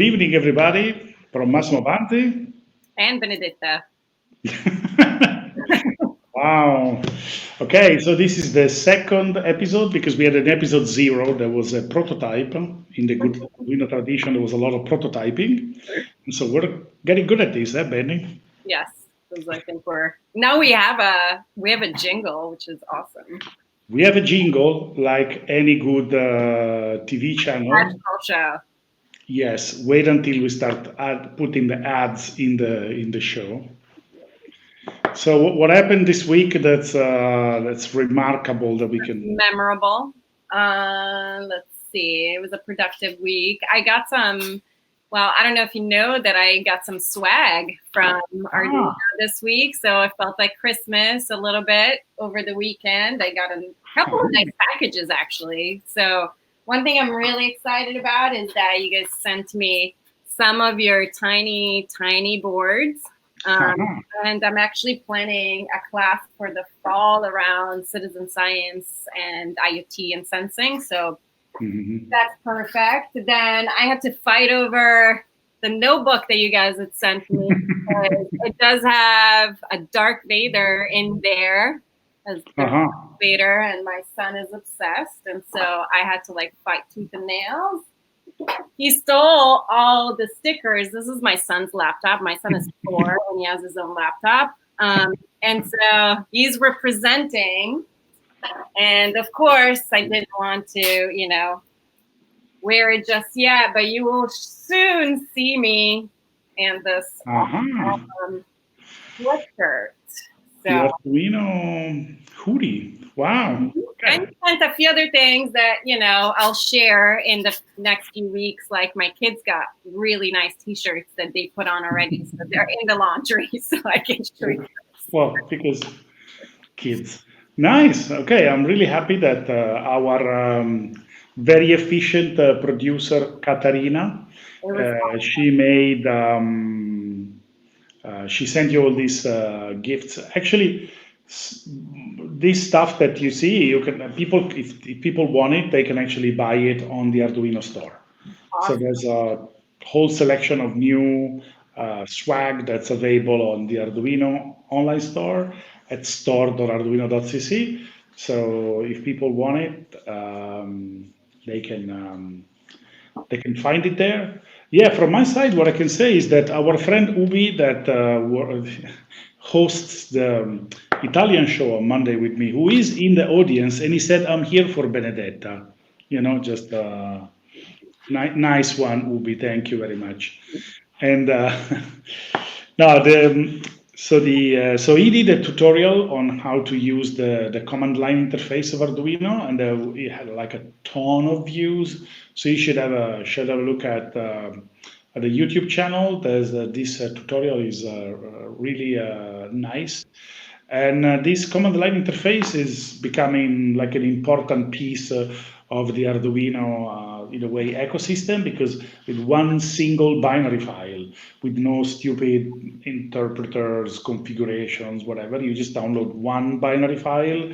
good evening, everybody, from Massimo Banti. And Benedetta. Wow. Okay, so this is the second episode because we had an episode zero. There was a prototype in the good Arduino tradition. There was a lot of prototyping, and so we're getting good at this, Benny? Yes, because I think now we have a jingle, which is awesome. We have a jingle like any good TV channel. Show. Yes, wait until we start putting the ads in the show. So what happened this week that's remarkable that we can memorable. Let's see. It was a productive week. I got some. Well, I don't know if you know that I got some swag from Arduino this week, so it felt like Christmas a little bit over the weekend. I got a couple of nice packages actually. So one thing I'm really excited about is that you guys sent me some of your tiny boards. And I'm actually planning a class for the fall around citizen science and IoT and sensing. So that's perfect. Then I had to fight over the notebook that you guys had sent me. It does have a Darth Vader in there as Vader, and my son is obsessed. And so I had to fight tooth and nails. He stole all the stickers. This is my son's laptop. My son is 4 and he has his own laptop. And so he's representing. And of course, I didn't want to, wear it just yet, but you will soon see me in this sweatshirt. So, the Arduino hoodie. Wow. Okay. And a few other things that, I'll share in the next few weeks. Like my kids got really nice t-shirts that they put on already. So they're in the laundry, so I can show you. Well, because kids. Nice. Okay. I'm really happy that our very efficient producer, Katarina, she mid she sent you all these gifts. Actually, this stuff that you see, you can if people want it, they can actually buy it on the Arduino store. Awesome. So there's a whole selection of new swag that's available on the Arduino online store at store.arduino.cc. So if people want it, they can find it there. Yeah, from my side, what I can say is that our friend Ubi that hosts the Italian show on Monday with me, who is in the audience, and he said, "I'm here for Benedetta." Just nice one, Ubi. Thank you very much. And now so he did a tutorial on how to use the command line interface of Arduino, and he had like a ton of views. So you should have a look at the YouTube channel. There's this tutorial is really nice, and this command line interface is becoming like an important piece of the Arduino in a way ecosystem, because with one single binary file, with no stupid interpreters, configurations, whatever, you just download one binary file,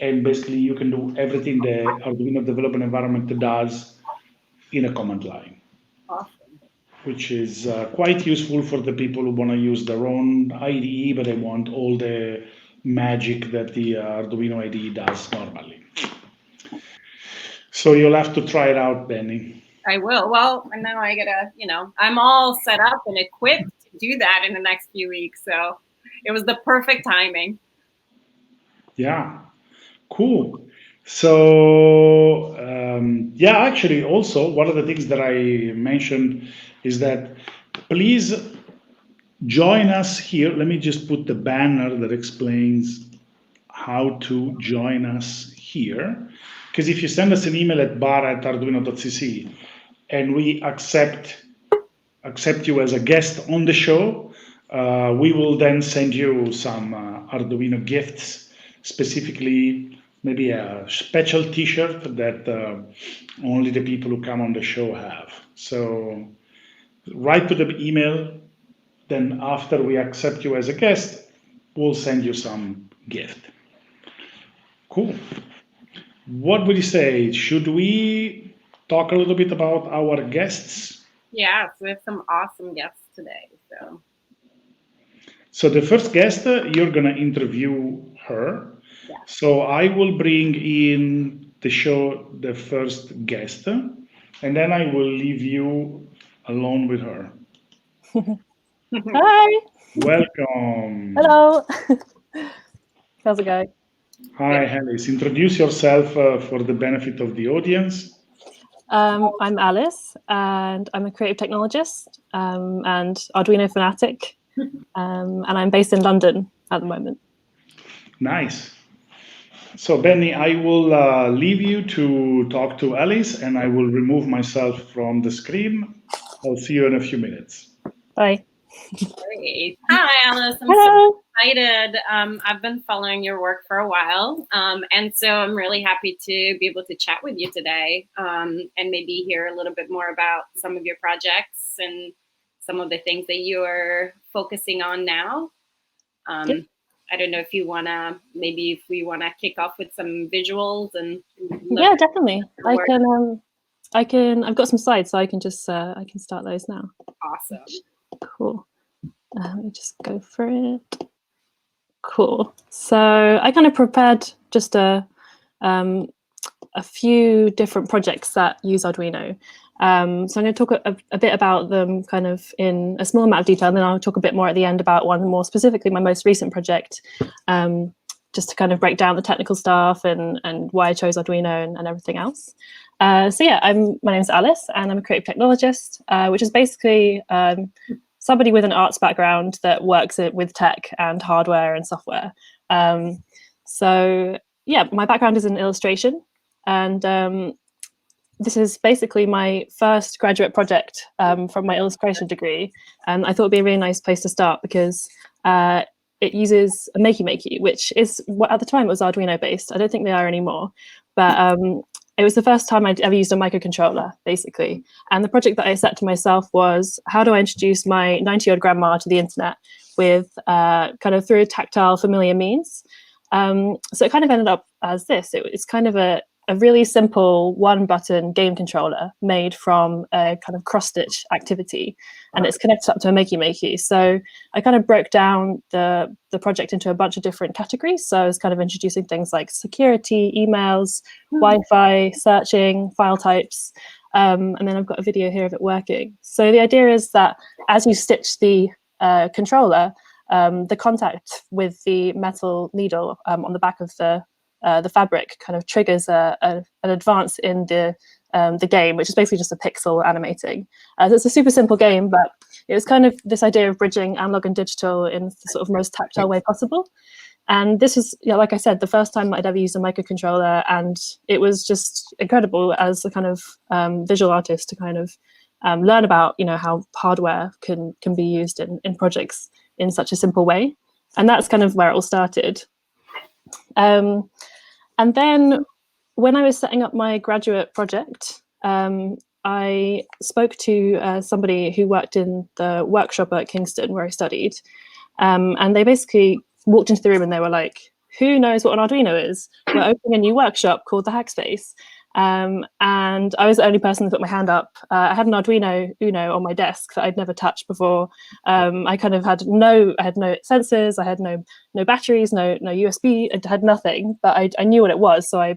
and basically you can do everything the Arduino development environment does in a command line. Awesome. Which is quite useful for the people who want to use their own IDE, but they want all the magic that the Arduino IDE does normally. So you'll have to try it out, Benny. I will. Well, and now I gotta, I'm all set up and equipped to do that in the next few weeks. So it was the perfect timing. Yeah, cool. So actually, also one of the things that I mentioned is that please join us here. Let me just put the banner that explains how to join us here. Because if you send us an email at bar@arduino.cc and we accept you as a guest on the show, we will then send you some Arduino gifts, specifically maybe a special t-shirt that only the people who come on the show have. So write to the email, then after we accept you as a guest, we'll send you some gift. Cool. What would you say? Should we talk a little bit about our guests? Yeah, so we have some awesome guests today. So the first guest, you're gonna interview her. Yeah. So I will bring in the show the first guest, and then I will leave you alone with her. Hi. Welcome. Hello. How's it going? Hi, Alice. Introduce yourself for the benefit of the audience. I'm Alice, and I'm a creative technologist and Arduino fanatic, and I'm based in London at the moment. Nice. So, Benny, I will leave you to talk to Alice, and I will remove myself from the screen. I'll see you in a few minutes. Bye. Great. Hi, Alice. I'm Hello. so excited. I've been following your work for a while, and so I'm really happy to be able to chat with you today and maybe hear a little bit more about some of your projects and some of the things that you are focusing on now. Yep. I don't know if you wanna, maybe if we wanna kick off with some visuals and Yeah, definitely. I can. I've got some slides, so I can just I can start those now. Awesome. Cool. Let me just go for it. Cool. So I kind of prepared just a few different projects that use Arduino. So I'm going to talk a bit about them kind of in a small amount of detail, and then I'll talk a bit more at the end about one more specifically, my most recent project, just to kind of break down the technical stuff and why I chose Arduino and everything else. So yeah, my name's Alice, and I'm a creative technologist, which is basically somebody with an arts background that works with tech and hardware and software. So yeah, my background is in illustration, and this is basically my first graduate project from my illustration degree. And I thought it'd be a really nice place to start because it uses a Makey, which is what at the time it was Arduino based. I don't think they are anymore, but it was the first time I'd ever used a microcontroller, basically. And the project that I set to myself was, how do I introduce my 90-year-old grandma to the internet with kind of through tactile, familiar means? So it kind of ended up as this. It's kind of a really simple one-button game controller made from a kind of cross-stitch activity, and it's connected up to a Makey. So I kind of broke down the project into a bunch of different categories. So I was kind of introducing things like security, emails, Wi-Fi, searching, file types, and then I've got a video here of it working. So the idea is that as you stitch the controller, the contact with the metal needle on the back of the fabric kind of triggers an advance in the game, which is basically just a pixel animating. So it's a super simple game, but it was kind of this idea of bridging analog and digital in the sort of most tactile way possible. And this was, like I said, the first time I'd ever used a microcontroller, and it was just incredible as a kind of visual artist to kind of learn about, how hardware can be used in projects in such a simple way. And that's kind of where it all started. And then when I was setting up my graduate project, I spoke to somebody who worked in the workshop at Kingston where I studied. And they basically walked into the room and they were like, who knows what an Arduino is? We're opening a new workshop called the Hackspace. And I was the only person to put my hand up. I had an Arduino Uno on my desk that I'd never touched before. I kind of had no sensors, I had no batteries, no USB, I had nothing, but I knew what it was, so I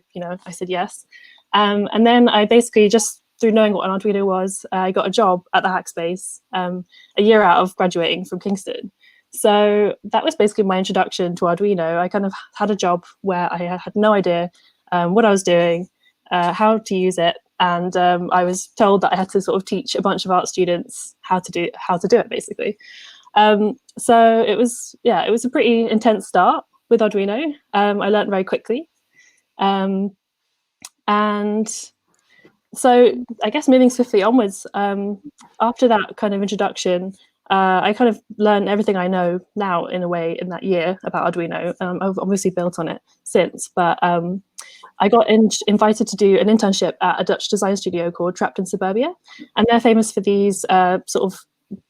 said yes. And then I basically just through knowing what an Arduino was, I got a job at the Hackspace a year out of graduating from Kingston. So that was basically my introduction to Arduino. I kind of had a job where I had no idea what I was doing, how to use it, and I was told that I had to sort of teach a bunch of art students how to do it, basically. So it was a pretty intense start with Arduino. I learned very quickly, and so I guess moving swiftly onwards, after that kind of introduction, I kind of learned everything I know now in a way in that year about Arduino. I've obviously built on it since, but I got invited to do an internship at a Dutch design studio called Trapped in Suburbia, and they're famous for these sort of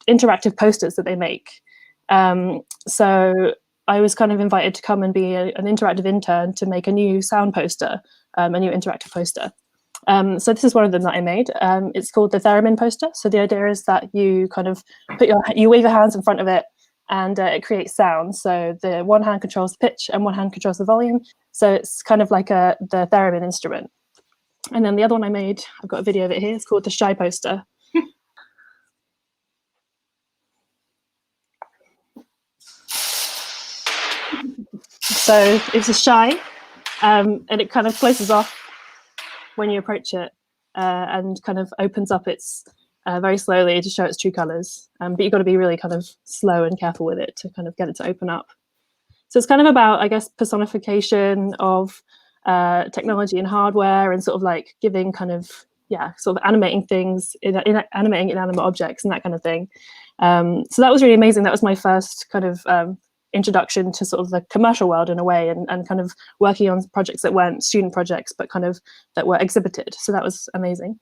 interactive posters that they make. So I was kind of invited to come and be an interactive intern to make a new sound poster, a new interactive poster. So this is one of them that I made. It's called the theremin poster. So the idea is that you kind of you wave your hands in front of it, and it creates sound. So the one hand controls the pitch and one hand controls the volume. So it's kind of like the theremin instrument. And then the other one I made, I've got a video of it here. It's called the shy poster. So it's a shy, and it kind of closes off when you approach it, and kind of opens up its very slowly to show its true colors. But you've got to be really kind of slow and careful with it to kind of get it to open up. So it's kind of about, I guess, personification of technology and hardware, and sort of like giving kind of, sort of animating things, animating inanimate objects and that kind of thing. So that was really amazing. That was my first kind of introduction to sort of the commercial world in a way, and kind of working on projects that weren't student projects, but kind of that were exhibited. So that was amazing.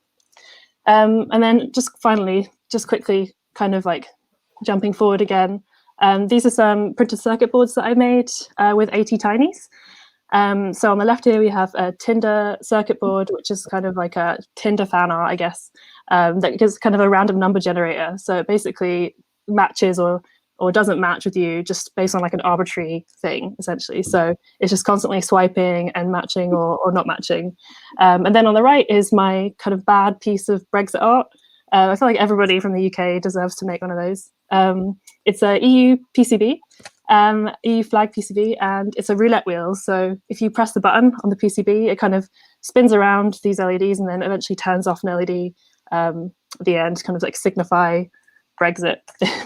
And then just finally, just quickly, kind of like jumping forward again, these are some printed circuit boards that I made with ATtinies. So on the left here, we have a Tinder circuit board, which is kind of like a Tinder fan art, I guess, that is kind of a random number generator. So it basically matches or doesn't match with you just based on like an arbitrary thing, essentially. So it's just constantly swiping and matching or not matching. And then on the right is my kind of bad piece of Brexit art. I feel like everybody from the UK deserves to make one of those. It's a EU PCB, EU flag PCB, and it's a roulette wheel. So if you press the button on the PCB, it kind of spins around these LEDs and then eventually turns off an LED at the end, kind of like signify Brexit,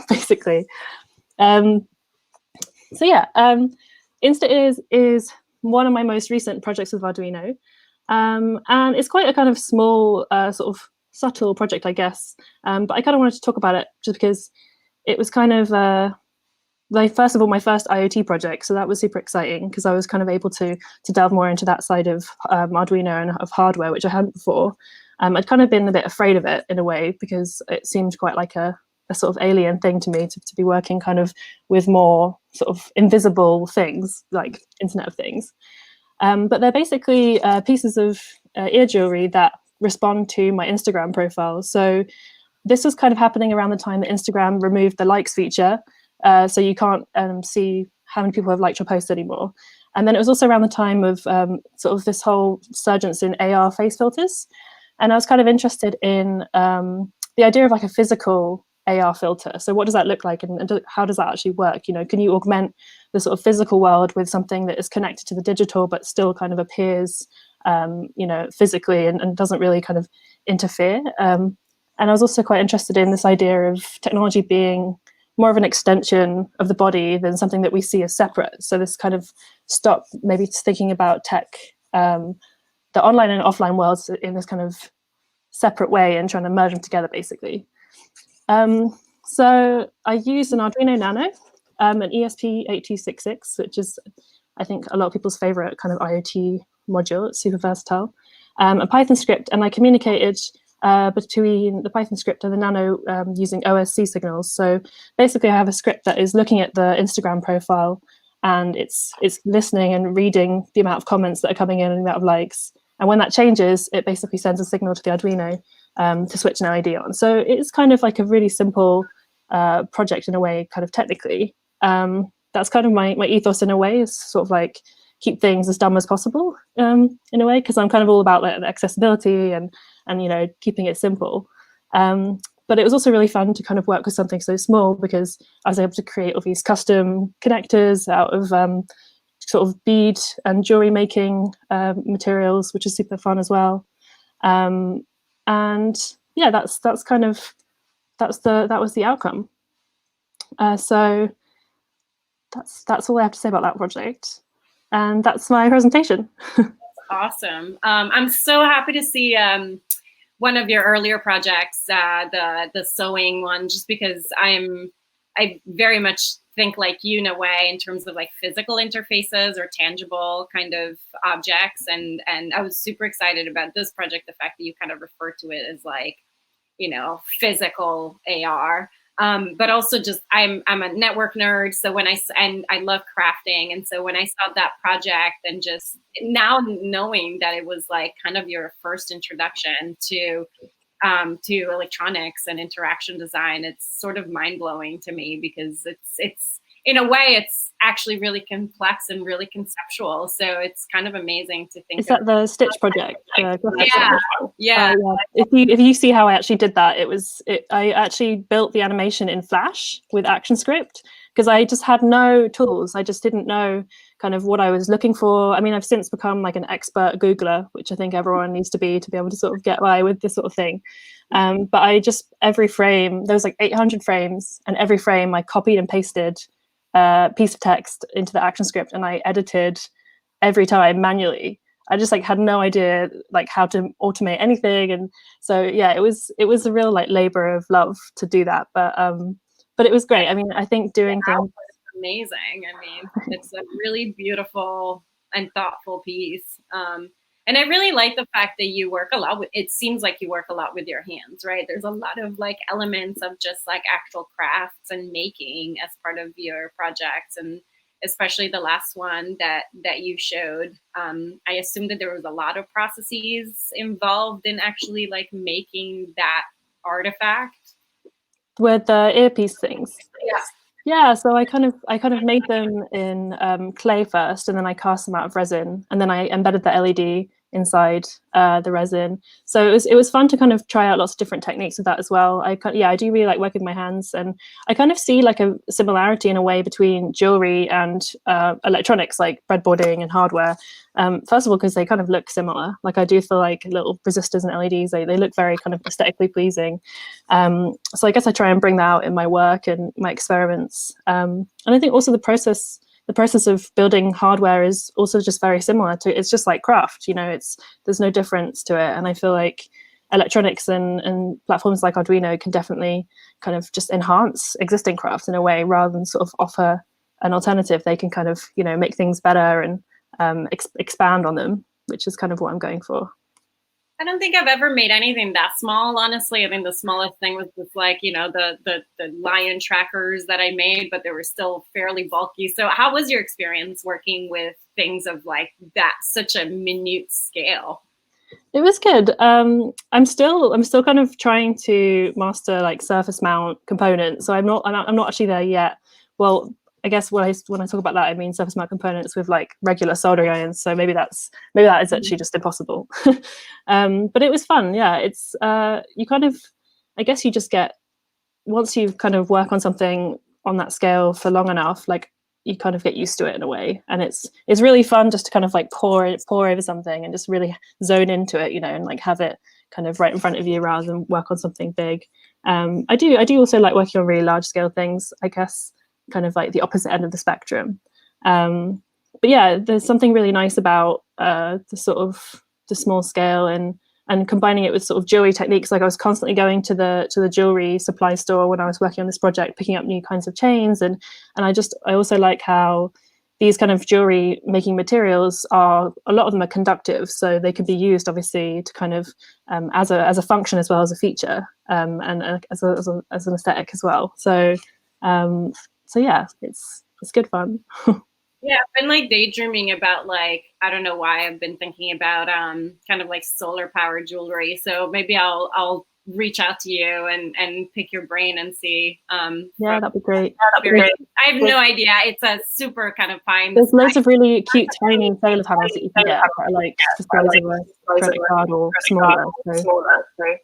basically. So yeah, Insta is one of my most recent projects with Arduino, and it's quite a kind of small, sort of subtle project, I guess. But I kind of wanted to talk about it just because it was kind of first of all my first IoT project, so that was super exciting because I was kind of able to delve more into that side of Arduino and of hardware, which I hadn't before. I'd kind of been a bit afraid of it in a way because it seemed quite like a sort of alien thing to me to be working kind of with more sort of invisible things like Internet of Things. But they're basically pieces of ear jewelry that respond to my Instagram profile. So this was kind of happening around the time that Instagram removed the likes feature. So you can't see how many people have liked your post anymore. And then it was also around the time of sort of this whole surgence in AR face filters. And I was kind of interested in the idea of like a physical AR filter. So what does that look like, and how does that actually work? You know, can you augment the sort of physical world with something that is connected to the digital, but still kind of appears, you know, physically and doesn't really kind of interfere? And I was also quite interested in this idea of technology being more of an extension of the body than something that we see as separate. So this kind of stop maybe thinking about tech, the online and offline worlds in this kind of separate way and trying to merge them together, basically. So I used an Arduino Nano, an ESP8266, which is, I think, a lot of people's favorite kind of IoT module. It's super versatile. A Python script, and I communicated between the Python script and the Nano using OSC signals. So basically, I have a script that is looking at the Instagram profile, and it's listening and reading the amount of comments that are coming in and the amount of likes. And when that changes, it basically sends a signal to the Arduino to switch an LED on. So it's kind of like a really simple project in a way, kind of technically. That's kind of my ethos in a way, is sort of like keep things as dumb as possible in a way, because I'm kind of all about like the accessibility and you know, keeping it simple. But it was also really fun to kind of work with something so small because I was able to create all these custom connectors out of sort of bead and jewelry making materials, which is super fun as well. And yeah, that was the outcome. So that's all I have to say about that project, and that's my presentation. Awesome. I'm so happy to see one of your earlier projects, the sewing one, just because I very much think like you in a way in terms of like physical interfaces or tangible kind of objects. And I was super excited about this project, the fact that you kind of refer to it as like, you know, physical AR. But also just I'm a network nerd, so I love crafting, and so when I saw that project and just now knowing that it was like kind of your first introduction to electronics and interaction design, it's sort of mind blowing to me, because it's in a way it's actually really complex and really conceptual. So it's kind of amazing to think. Is that the Stitch project? Yeah. If you see how I actually did that, I actually built the animation in Flash with ActionScript, because I just had no tools. I just didn't know kind of what I was looking for. I mean, I've since become like an expert Googler, which I think everyone needs to be able to sort of get by with this sort of thing. But I just, every frame, there was like 800 frames, and every frame I copied and pasted a piece of text into the ActionScript, and I edited every time manually. I just like had no idea like how to automate anything, and so yeah, it was a real like labor of love to do that, but it was great. I mean, I think doing things amazing. I mean, it's a really beautiful and thoughtful piece. And I really like the fact that you work a lot with, it seems like you work a lot with your hands, right? There's a lot of like elements of just like actual crafts and making as part of your projects, and especially the last one that you showed. I assume that there was a lot of processes involved in actually like making that artifact. With the earpiece things. Yeah. Yeah, so I kind of made them in clay first, and then I cast them out of resin, and then I embedded the LED inside the resin. So it was fun to kind of try out lots of different techniques with that as well. I do really like working with my hands, and I kind of see like a similarity in a way between jewelry and electronics, like breadboarding and hardware. First of all, because they kind of look similar. Like I do feel like little resistors and LEDs, they look very kind of aesthetically pleasing. So I guess I try and bring that out in my work and my experiments. And I think also the process of building hardware is also just very similar to, it's just like craft, you know, there's no difference to it. And I feel like electronics and platforms like Arduino can definitely kind of just enhance existing craft in a way, rather than sort of offer an alternative. They can kind of, you know, make things better and expand on them, which is kind of what I'm going for. I don't think I've ever made anything that small, honestly. I mean, the smallest thing was just like, you know, the lion trackers that I made, but they were still fairly bulky. So how was your experience working with things of like that, such a minute scale? It was good. I'm still kind of trying to master like surface mount components. So I'm not actually there yet. Well, I guess when I talk about that, I mean surface mount components with like regular soldering irons. So maybe that is actually just impossible. But it was fun. Yeah, it's you kind of, I guess you just get, once you kind of work on something on that scale for long enough, like you kind of get used to it in a way, and it's really fun just to kind of like pour over something and just really zone into it, you know, and like have it kind of right in front of you rather than work on something big. I do also like working on really large scale things, I guess, kind of like the opposite end of the spectrum. But yeah, there's something really nice about the small scale and combining it with sort of jewelry techniques. Like I was constantly going to the jewelry supply store when I was working on this project, picking up new kinds of chains, and I also like how these kind of jewelry making materials are, a lot of them are conductive, so they can be used obviously to kind of as a function as well as a feature, and as an aesthetic as well. So yeah, it's good fun. Yeah, I've been like daydreaming about like, I don't know why I've been thinking about kind of like solar powered jewelry. So maybe I'll reach out to you and pick your brain and see. Yeah, that'd be great. I have no idea. It's a super kind of pie. There's loads of really cute tiny solar panels that you can get that are like the size of a credit card or smaller. So.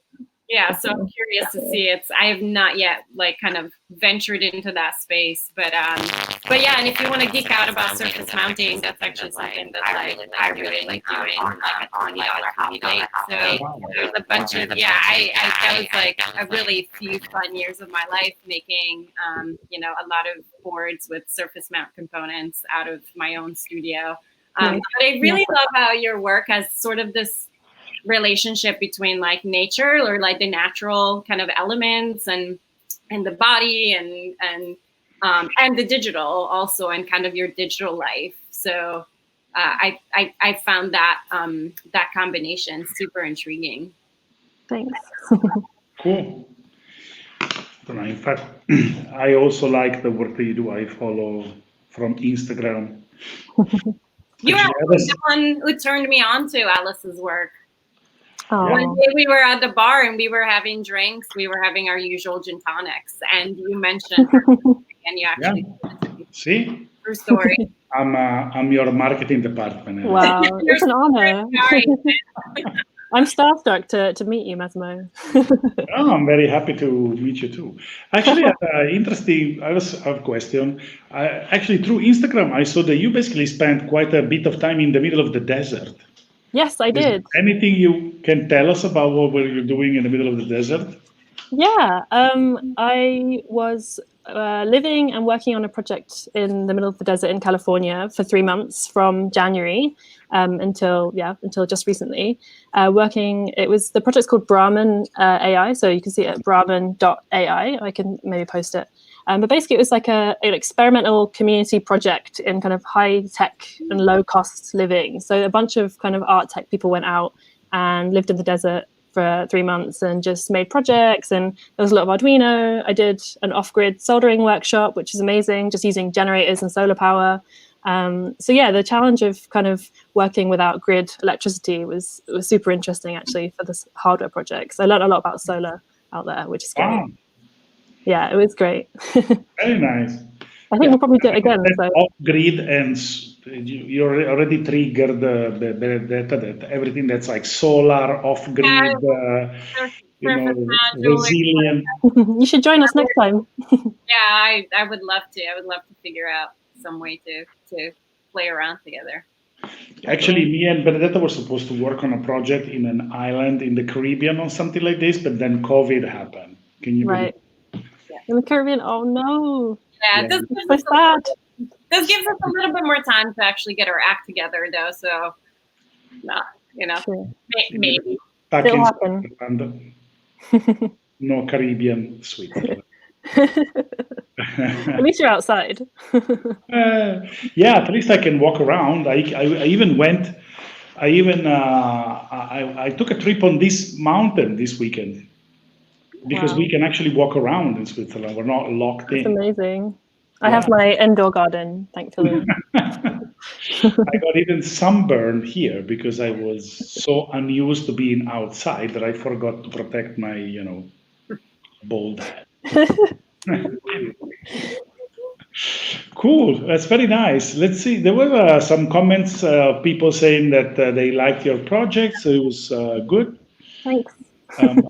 Yeah, so I'm curious to see. I have not yet like kind of ventured into that space, but yeah. And if you want to geek out about surface mounting, that's actually something that I really like doing on the other hot plate. So there's a bunch of that was like a really few fun years of my life making you know, a lot of boards with surface mount components out of my own studio. But I really love how your work has sort of this relationship between like nature or like the natural kind of elements and the body and the digital also, and kind of your digital life. So I found that that combination super intriguing. Thanks. Cool. In fact, I also like the work that you do. I follow from Instagram. You were Actually, I actually was, the one who turned me on to Alice's work. Oh, One day we were at the bar and we were having drinks. We were having our usual gin tonics, and you mentioned her, and you yeah. actually See, true story. I'm your marketing department. Alice. wow, it's an honor. Sorry. I'm starstruck to meet you, Massimo. Oh, I'm very happy to meet you too. Actually, interesting. I have a question. Actually, through Instagram, I saw that you basically spent quite a bit of time in the middle of the desert. Yes, I Is there did. anything you can tell us about what were you doing in the middle of the desert? Yeah, I was living and working on a project in the middle of the desert in California for 3 months from January until just recently. The project's called Brahman AI, so you can see it at brahman.ai. I can maybe post it. But basically, it was like an experimental community project in kind of high tech and low cost living. So a bunch of kind of art tech people went out and lived in the desert for 3 months and just made projects, and there was a lot of Arduino. I did an off-grid soldering workshop, which is amazing, just using generators and solar power. So yeah, the challenge of kind of working without grid electricity was super interesting actually for this hardware projects. I learned a lot about solar out there, which is great. Wow, Yeah, it was great. very nice. I think we'll probably do it again. So Off grid, and you already triggered the Benedetta, that everything that's like solar, off grid, you know, resilient. you should join us next time. Yeah, I would love to. I would love to figure out some way to play around together. Actually, me and Benedetta were supposed to work on a project in an island in the Caribbean or something like this, but then COVID happened. Can you believe? Right. In the Caribbean, oh no. Yeah, Yeah. this gives us a little bit more time to actually get our act together, though. So, Sure. maybe. Back It'll in happen. Switzerland, no Caribbean, Switzerland. At least you're outside. Yeah, at least I can walk around. I even went. I took a trip on this mountain this weekend because Wow. we can actually walk around in Switzerland. We're not locked That's in. amazing. I have my indoor garden, thankfully. I got even sunburned here because I was so unused to being outside that I forgot to protect my, bald head. Cool. That's very nice. Let's see. There were some comments, people saying that they liked your project, so it was good. Thanks. I'm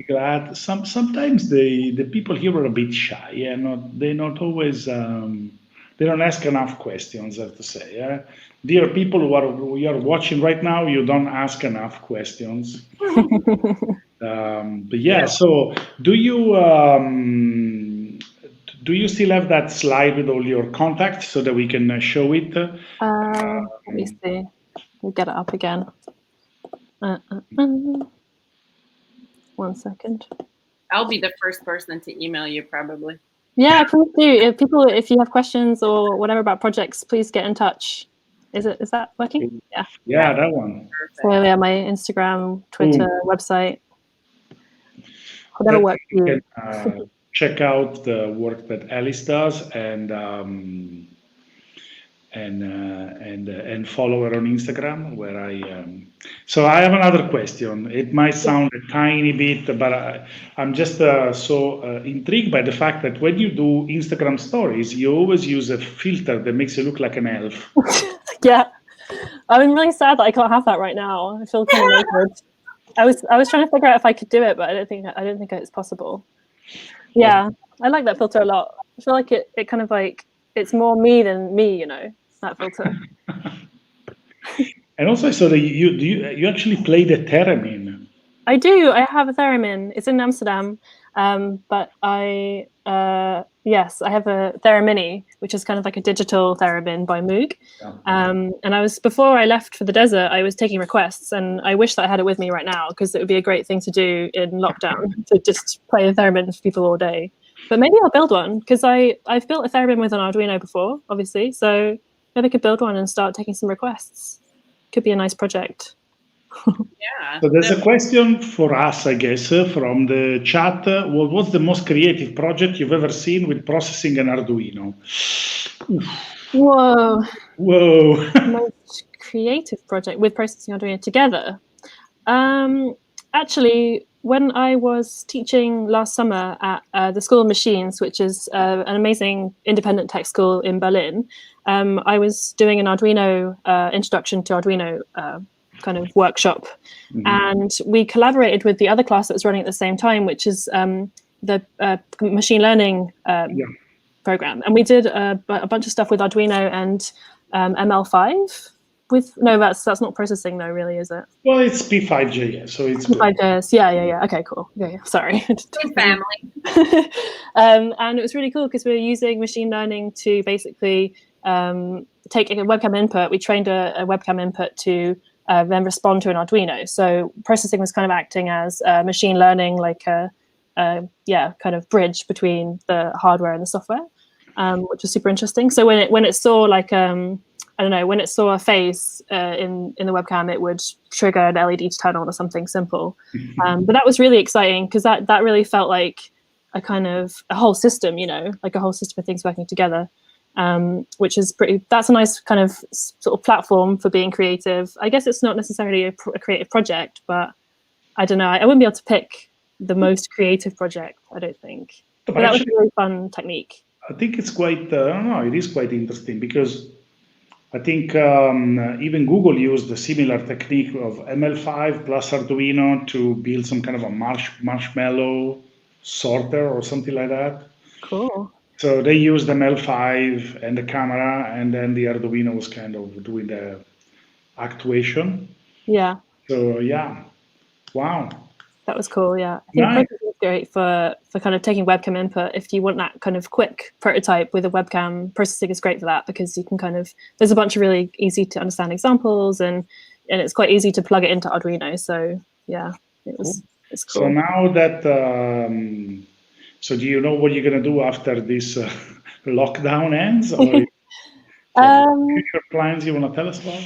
glad. Sometimes the people here are a bit shy. They're not always. They don't ask enough questions, I have to say. Dear people who are watching right now, you don't ask enough questions. But yeah, so do you still have that slide with all your contacts so that we can show it? Let me see. We'll get it up again. 1 second. I'll be the first person to email you, probably. Yeah, please do. If you have questions or whatever about projects, please get in touch. Is that working? Yeah. Yeah, that one. So yeah, my Instagram, Twitter, website, whatever works for you. Can check out the work that Alice does and follow her on Instagram, where so I have another question. It might sound a tiny bit, but I'm just so intrigued by the fact that when you do Instagram stories, you always use a filter that makes you look like an elf. Yeah, I'm really sad that I can't have that right now. I feel kind of naked. I was trying to figure out if I could do it, but I don't think it's possible. Yeah, I like that filter a lot. I feel like it kind of like it's more me than me, that filter. And also, so that you actually play the theremin. I do. I have a theremin. It's in Amsterdam, but I have a theremin, which is kind of like a digital theremin by Moog. Yeah. And before I left for the desert, I was taking requests, and I wish that I had it with me right now because it would be a great thing to do in lockdown to just play a theremin for people all day. But maybe I'll build one because I've built a theremin with an Arduino before, obviously. So maybe I could build one and start taking some requests. Could be a nice project. Yeah. So there's a question for us, I guess, from the chat. What's the most creative project you've ever seen with processing an Arduino? Whoa. Whoa. Most creative project with processing Arduino together. Actually, when I was teaching last summer at the School of Machines, which is an amazing independent tech school in Berlin, I was doing an Arduino introduction to Arduino kind of workshop, and we collaborated with the other class that was running at the same time, which is the machine learning program, and we did a bunch of stuff with Arduino and ML5. That's not processing though, really, is it? Well, it's P5JS, so it's good. P5JS, yeah. Okay, cool. Yeah. Sorry. Family. And it was really cool because we were using machine learning to basically take a webcam input. We trained a webcam input to then respond to an Arduino. So processing was kind of acting as machine learning, like a kind of bridge between the hardware and the software, which was super interesting. So when it saw like I don't know, when it saw a face in the webcam, it would trigger an LED to turn on or something simple. But that was really exciting because that really felt like a whole system, like a whole system of things working together, which is that's a nice kind of sort of platform for being creative. I guess it's not necessarily a creative project, but I don't know. I wouldn't be able to pick the most creative project, I don't think. But that was a really fun technique. I think it's quite, I don't know, it is quite interesting because I think even Google used a similar technique of ML5 plus Arduino to build some kind of a marshmallow sorter or something like that. Cool. So they used ML5 and the camera, and then the Arduino was kind of doing the actuation. Yeah. So yeah, wow. That was cool, yeah. I think processing is great for kind of taking webcam input. If you want that kind of quick prototype with a webcam, processing is great for that because you can there's a bunch of really easy to understand examples and it's quite easy to plug it into Arduino. So yeah, it's cool. So now that, so do you know what you're going to do after this lockdown ends? Or future plans you want to tell us about?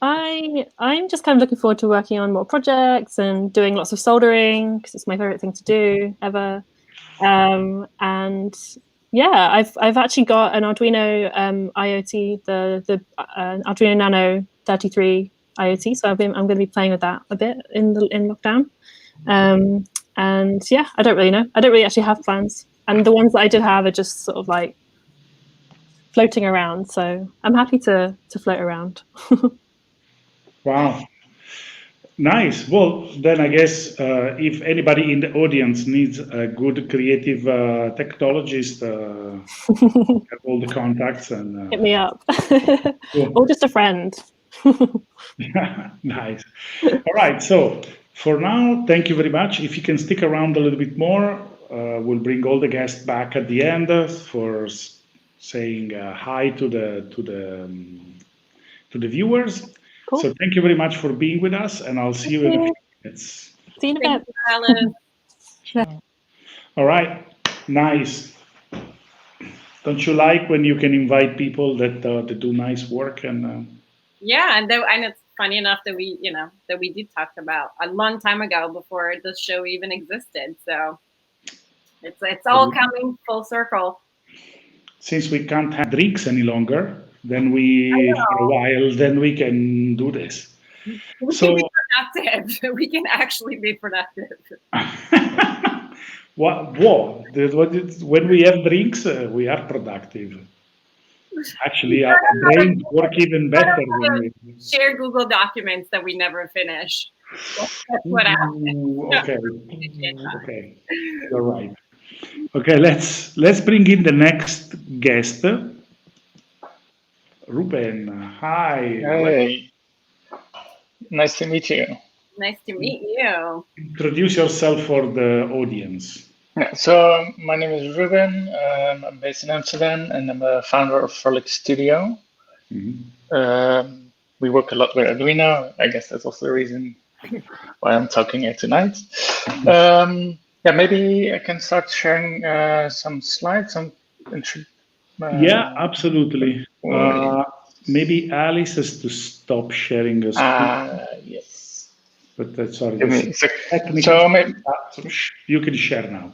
I'm just kind of looking forward to working on more projects and doing lots of soldering because it's my favorite thing to do ever. And yeah, I've actually got an Arduino IoT, the Arduino Nano 33 IoT. So I'm going to be playing with that a bit in lockdown. And yeah, I don't really know. I don't really actually have plans. And the ones that I did have are just sort of like floating around. So I'm happy to float around. Wow. Nice. Well, then I guess if anybody in the audience needs a good creative technologist, have all the contacts and hit me up. Cool. Or just a friend. Nice. All right. So for now, thank you very much. If you can stick around a little bit more, we'll bring all the guests back at the end for saying hi to the viewers. Cool. So thank you very much for being with us, and I'll see you in a few minutes. See you in a bit. Alice. All right, nice. Don't you like when you can invite people that do nice work and? Yeah, and it's funny enough that we did talk about a long time ago before this show even existed. So it's all coming full circle. Since we can't have drinks any longer, then for a while, then we can do this. We can be productive. We can actually be productive. What? When we have drinks, we are productive. Actually, our brains work even better when we share Google documents that we never finish. That's what happens. Okay, you're right. Okay, let's bring in the next guest. Ruben, hi. Hey, nice to meet you. Nice to meet you. Introduce yourself for the audience. Yeah, so my name is Ruben. I'm based in Amsterdam, and I'm a founder of Frolic Studio. We work a lot with Arduino. I guess that's also the reason why I'm talking here tonight. Yeah, maybe I can start sharing some slides. Yeah, absolutely. Maybe Alice has to stop sharing her screen. Yes. But sorry, Give me a sec. technical. So maybe you can share now.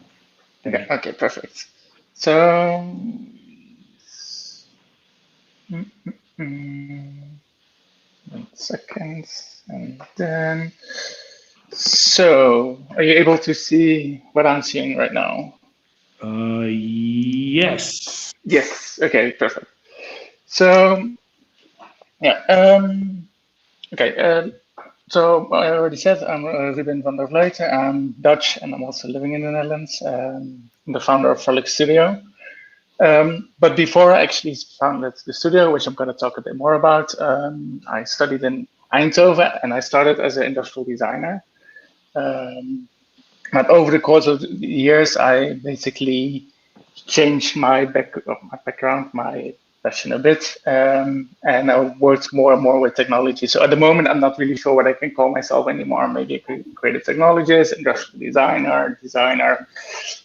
Okay, perfect. So 1 second, and then so are you able to see what I'm seeing right now? Yes. Yes. Okay, perfect. So yeah. Okay. So I already said I'm Ruben van der Vleuten. I'm Dutch, and I'm also living in the Netherlands. I'm the founder of Frolic Studio. But before I actually founded the studio, which I'm going to talk a bit more about, I studied in Eindhoven, and I started as an industrial designer. But over the course of the years, I basically changed my background, my passion a bit, and I worked more and more with technology. So at the moment, I'm not really sure what I can call myself anymore. Maybe a creative technologist, industrial designer.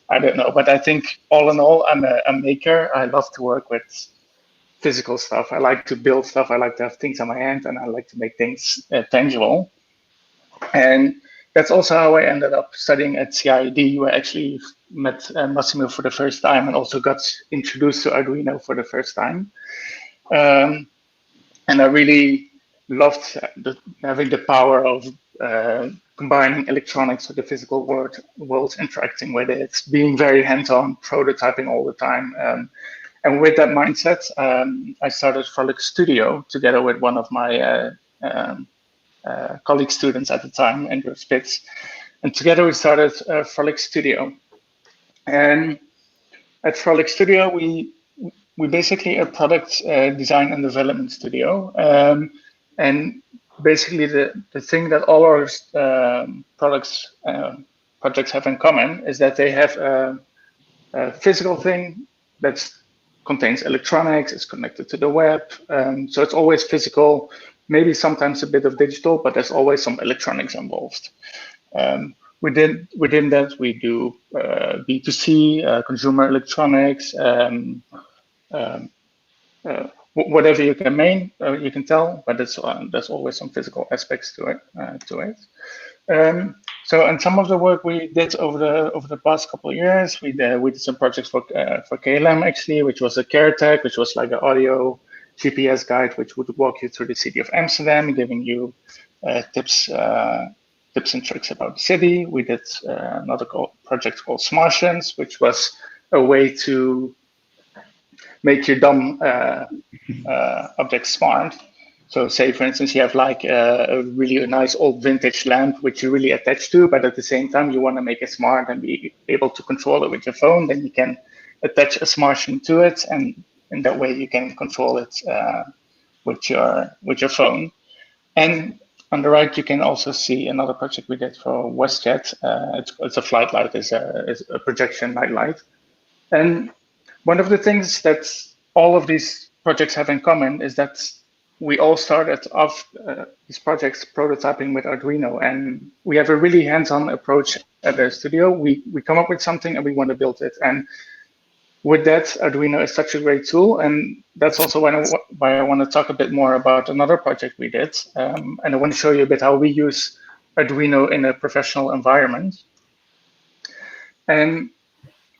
I don't know. But I think all in all, I'm a maker. I love to work with physical stuff. I like to build stuff. I like to have things on my hand, and I like to make things tangible. And that's also how I ended up studying at CID, where I actually met Massimo for the first time and also got introduced to Arduino for the first time. And I really loved having the power of combining electronics with the physical world, interacting with it, being very hands-on, prototyping all the time. And with that mindset, I started Frolic Studio together with one of my colleague students at the time, Andrew Spitz. And together we started Frolic Studio. And at Frolic Studio, we basically a product design and development studio. And basically the thing that all our projects have in common is that they have a physical thing that contains electronics, it's connected to the web. So it's always physical, maybe sometimes a bit of digital, but there's always some electronics involved. Within that, we do B2C, consumer electronics, whatever you can tell, but there's always some physical aspects to it. So, and some of the work we did over the past couple of years, we did some projects for KLM actually, which was a care tag, which was like an audio GPS guide, which would walk you through the city of Amsterdam, giving you tips and tricks about the city. We did another project called Smartians, which was a way to make your dumb objects smart. So say, for instance, you have like a really nice old vintage lamp, which you really attach to, but at the same time, you want to make it smart and be able to control it with your phone, then you can attach a Smartian to it. And in that way, you can control it with your phone. And on the right, you can also see another project we did for WestJet. It's a flight light, it's a projection night light. And one of the things that all of these projects have in common is that we all started off these projects prototyping with Arduino, and we have a really hands-on approach at the studio. We come up with something and we want to build it. And with that, Arduino is such a great tool. And that's also why I want to talk a bit more about another project we did. And I want to show you a bit how we use Arduino in a professional environment. And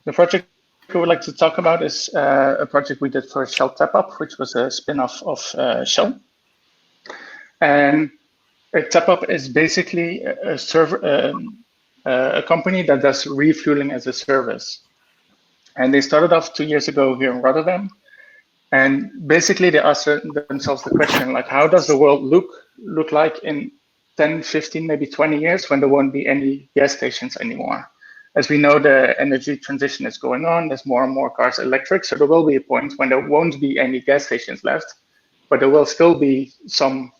the project I would like to talk about is a project we did for Shell TapUp, which was a spin-off of Shell. And TapUp is basically a company that does refueling as a service. And they started off 2 years ago here in Rotterdam. And basically they asked themselves the question, like, how does the world look like in 10, 15, maybe 20 years when there won't be any gas stations anymore? As we know, the energy transition is going on. There's more and more cars electric. So there will be a point when there won't be any gas stations left, but there will still be some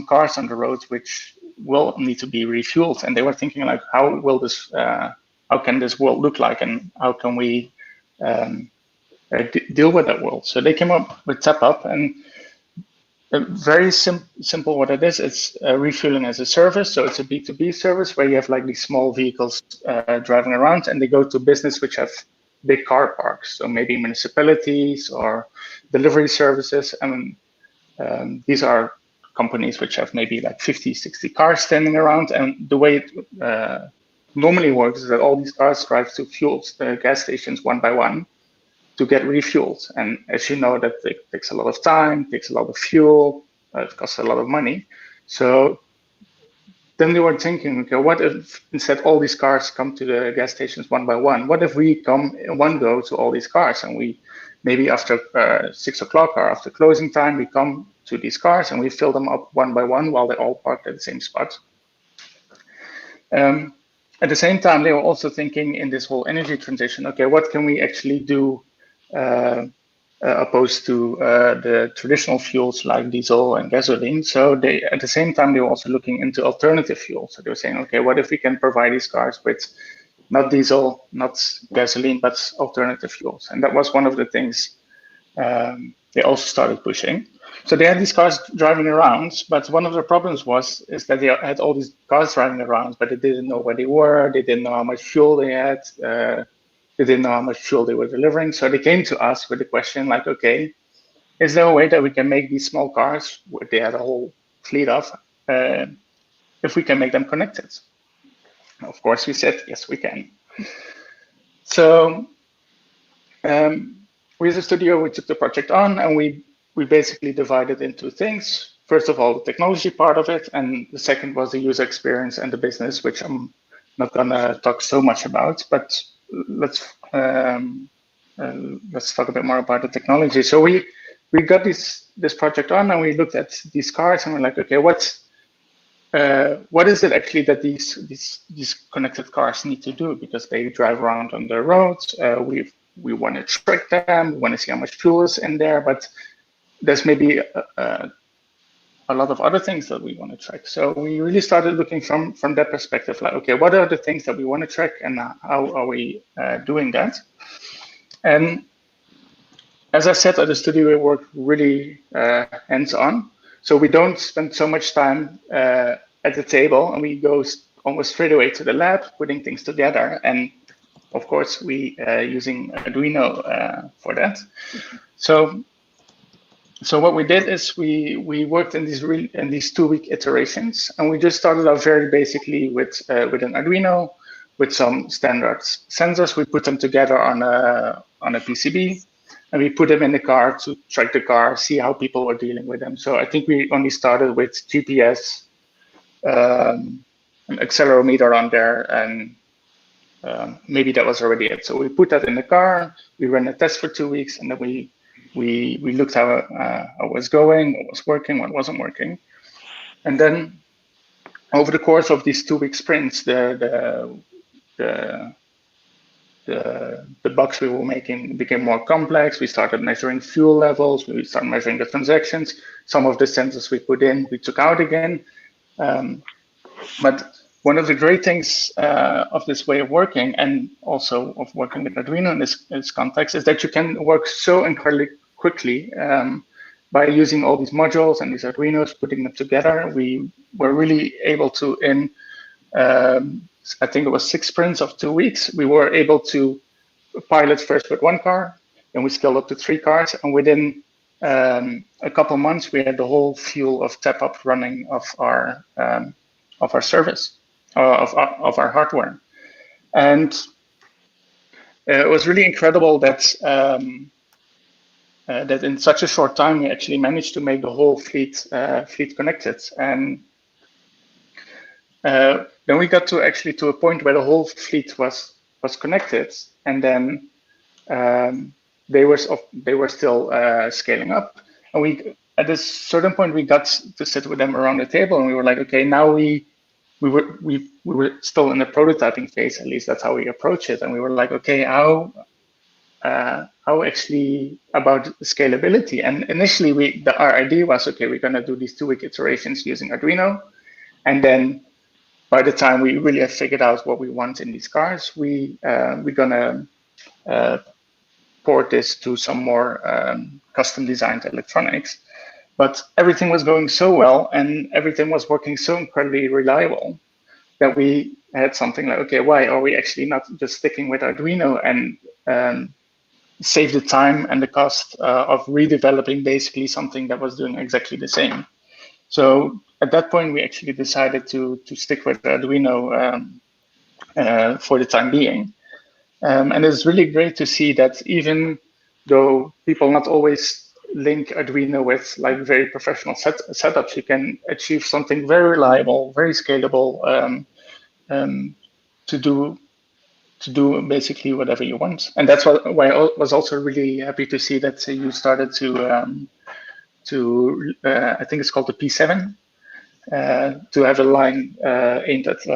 cars on the roads which will need to be refueled. And they were thinking like, how can this world look like, and how can we deal with that world? So they came up with TapUp, and very simple what it is. It's refueling as a service. So it's a B2B service where you have like these small vehicles driving around, and they go to business which have big car parks. So maybe municipalities or delivery services. And these are companies which have maybe like 50, 60 cars standing around. And the way it normally works is that all these cars drive to gas stations one by one to get refueled. And as you know, that takes a lot of time, takes a lot of fuel, it costs a lot of money. So then they were thinking, okay, what if instead all these cars come to the gas stations one by one? What if we come in one go to all these cars, and we maybe after 6 o'clock or after closing time, we come to these cars and we fill them up one by one while they're all parked at the same spot. At the same time, they were also thinking in this whole energy transition, okay, what can we actually do opposed to the traditional fuels like diesel and gasoline? So they, at the same time, they were also looking into alternative fuels. So they were saying, okay, what if we can provide these cars with not diesel, not gasoline, but alternative fuels? And that was one of the things they also started pushing. So they had these cars driving around, but one of the problems is that they had all these cars driving around, but they didn't know where they were, they didn't know how much fuel they had, they didn't know how much fuel they were delivering. So they came to us with the question like, okay, is there a way that we can make these small cars, where they had a whole fleet of, if we can make them connected? Of course, we said, yes, we can. So we as a studio, we took the project on, and we basically divided into things. First of all, the technology part of it, and the second was the user experience and the business, which I'm not gonna talk so much about, but let's talk a bit more about the technology. So we got this project on, and we looked at these cars, and we're like, okay, what is it actually that these connected cars need to do? Because they drive around on the roads. We want to track them. We want to see how much fuel is in there, but there's maybe a lot of other things that we want to track. So we really started looking from that perspective, like, okay, what are the things that we want to track, and how are we doing that? And as I said, at the studio, we work really hands-on. So we don't spend so much time at the table, and we go almost straight away to the lab, putting things together. And of course, we using Arduino for that. So what we did is we worked in these 2-week iterations, and we just started out very basically with an Arduino, with some standard sensors. We put them together on a PCB, and we put them in the car to track the car, see how people were dealing with them. So I think we only started with GPS, an accelerometer on there, and maybe that was already it. So we put that in the car, we ran a test for 2 weeks, and then we looked how it was going, what was working, what wasn't working. And then over the course of these 2-week sprints, the bugs we were making became more complex. We started measuring fuel levels, we started measuring the transactions. Some of the sensors we put in, we took out again. But one of the great things of this way of working, and also of working with Arduino in this context, is that you can work so incredibly quickly by using all these modules and these Arduinos, putting them together. We were really able to, in I think it was 6 sprints of 2 weeks, we were able to pilot first with 1 car, then we scaled up to 3 cars, and within a couple months, we had the whole fuel of tap up running of our service, of our hardware. And it was really incredible that that in such a short time we actually managed to make the whole fleet connected. And then we got to a point where the whole fleet was connected, and then they were still scaling up. And we, at a certain point, we got to sit with them around the table, and we were like, okay, now we were still in the prototyping phase. At least that's how we approach it. And we were like, okay, how actually about scalability? And initially, our idea was, okay, we're gonna do these 2-week iterations using Arduino, and then by the time we really have figured out what we want in these cars, we're gonna port this to some more custom designed electronics. But everything was going so well, and everything was working so incredibly reliable, that we had something like, okay, why are we actually not just sticking with Arduino and save the time and the cost of redeveloping basically something that was doing exactly the same? So at that point, we actually decided to stick with Arduino for the time being. And it's really great to see that even though people not always link Arduino with like very professional setups, you can achieve something very reliable, very scalable to do basically whatever you want. And that's why I was also really happy to see that you started to I think it's called the P7, to have a line aimed at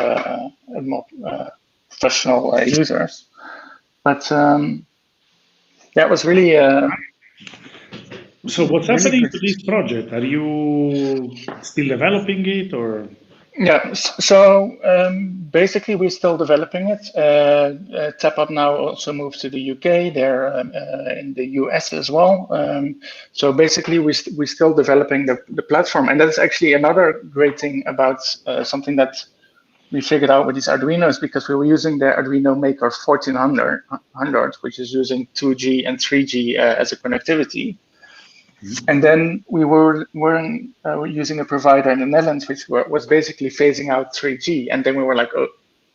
more professional users. But yeah, it was really. So what's really happening great. to this project? Are you still developing it, or? Yeah, so basically we're still developing it. Tap Up now also moved to the UK. They're in the US as well. So basically we're still developing the platform. And that's actually another great thing about something that we figured out with these Arduinos, because we were using the Arduino Maker 1400, which is using 2G and 3G as a connectivity. And then we were using a provider in the Netherlands, which was basically phasing out 3G. And then we were like, oh,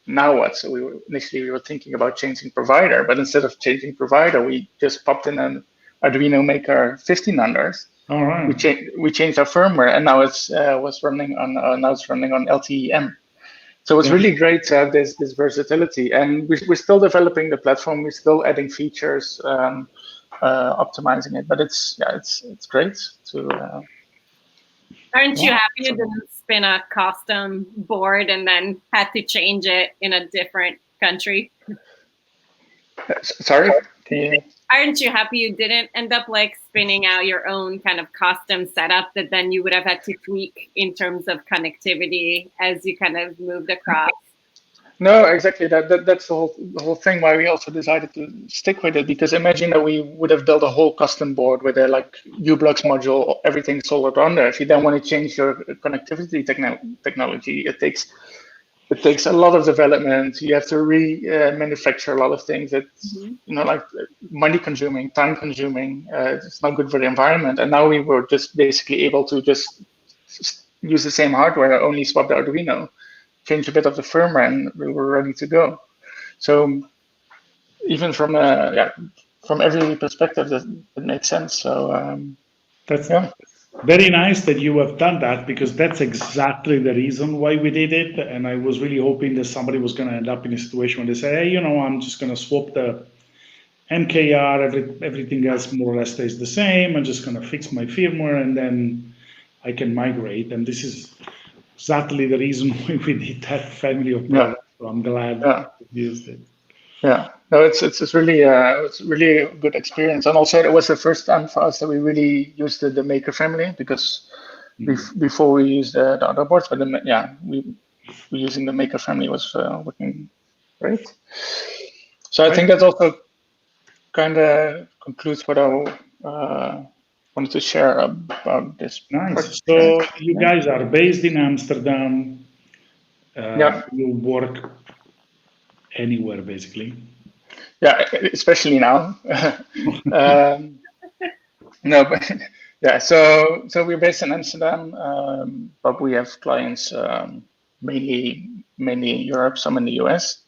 now what? So initially we were thinking about changing provider, but instead of changing provider, we just popped in an Arduino Maker 1500. All right. We changed our firmware, and now it's running on LTE-M. So it's really great to have this versatility, and we're still developing the platform. We're still adding features, optimizing it, but it's great to. Aren't you happy you didn't spin a custom board and then had to change it in a different country? Sorry? Aren't you happy you didn't end up like spinning out your own kind of custom setup that then you would have had to tweak in terms of connectivity as you kind of moved across? No, exactly. That's the whole thing why we also decided to stick with it, because imagine that we would have built a whole custom board with a like U-Blocks module, everything soldered on there. If you then want to change your connectivity technology, it takes a lot of development. You have to manufacture a lot of things that like money consuming, time consuming. It's not good for the environment. And now we were just basically able to just use the same hardware, only swap the Arduino, change a bit of the firmware, and we were ready to go. So even from every perspective, that makes sense. So that's very nice that you have done that, because that's exactly the reason why we did it. And I was really hoping that somebody was going to end up in a situation where they say, hey, I'm just going to swap the MKR, everything else more or less stays the same. I'm just going to fix my firmware and then I can migrate. And this is exactly the reason why we did that family of products. So I'm glad we used it. Yeah, no, it's really a good experience, and also it was the first time for us that we really used the Maker family, because before we used the other boards, but we using the Maker family was working great. So I think that also kind of concludes what I wanted to share about this. Nice. So you guys are based in Amsterdam. You work anywhere basically. Yeah, especially now. No, but yeah. So we're based in Amsterdam, but we have clients mainly in Europe, some in the US.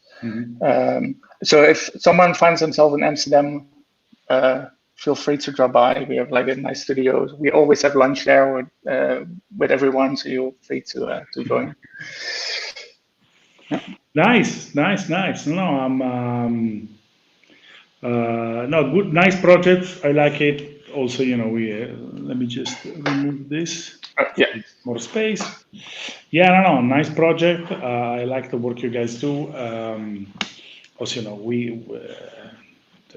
So if someone finds themselves in Amsterdam, feel free to drop by. We have like a nice studio. We always have lunch there with everyone, so you're free to join. Nice. No, good, nice project. I like it. Also, let me just remove this. More space. Yeah, no, nice project. I like the work you guys do. Also,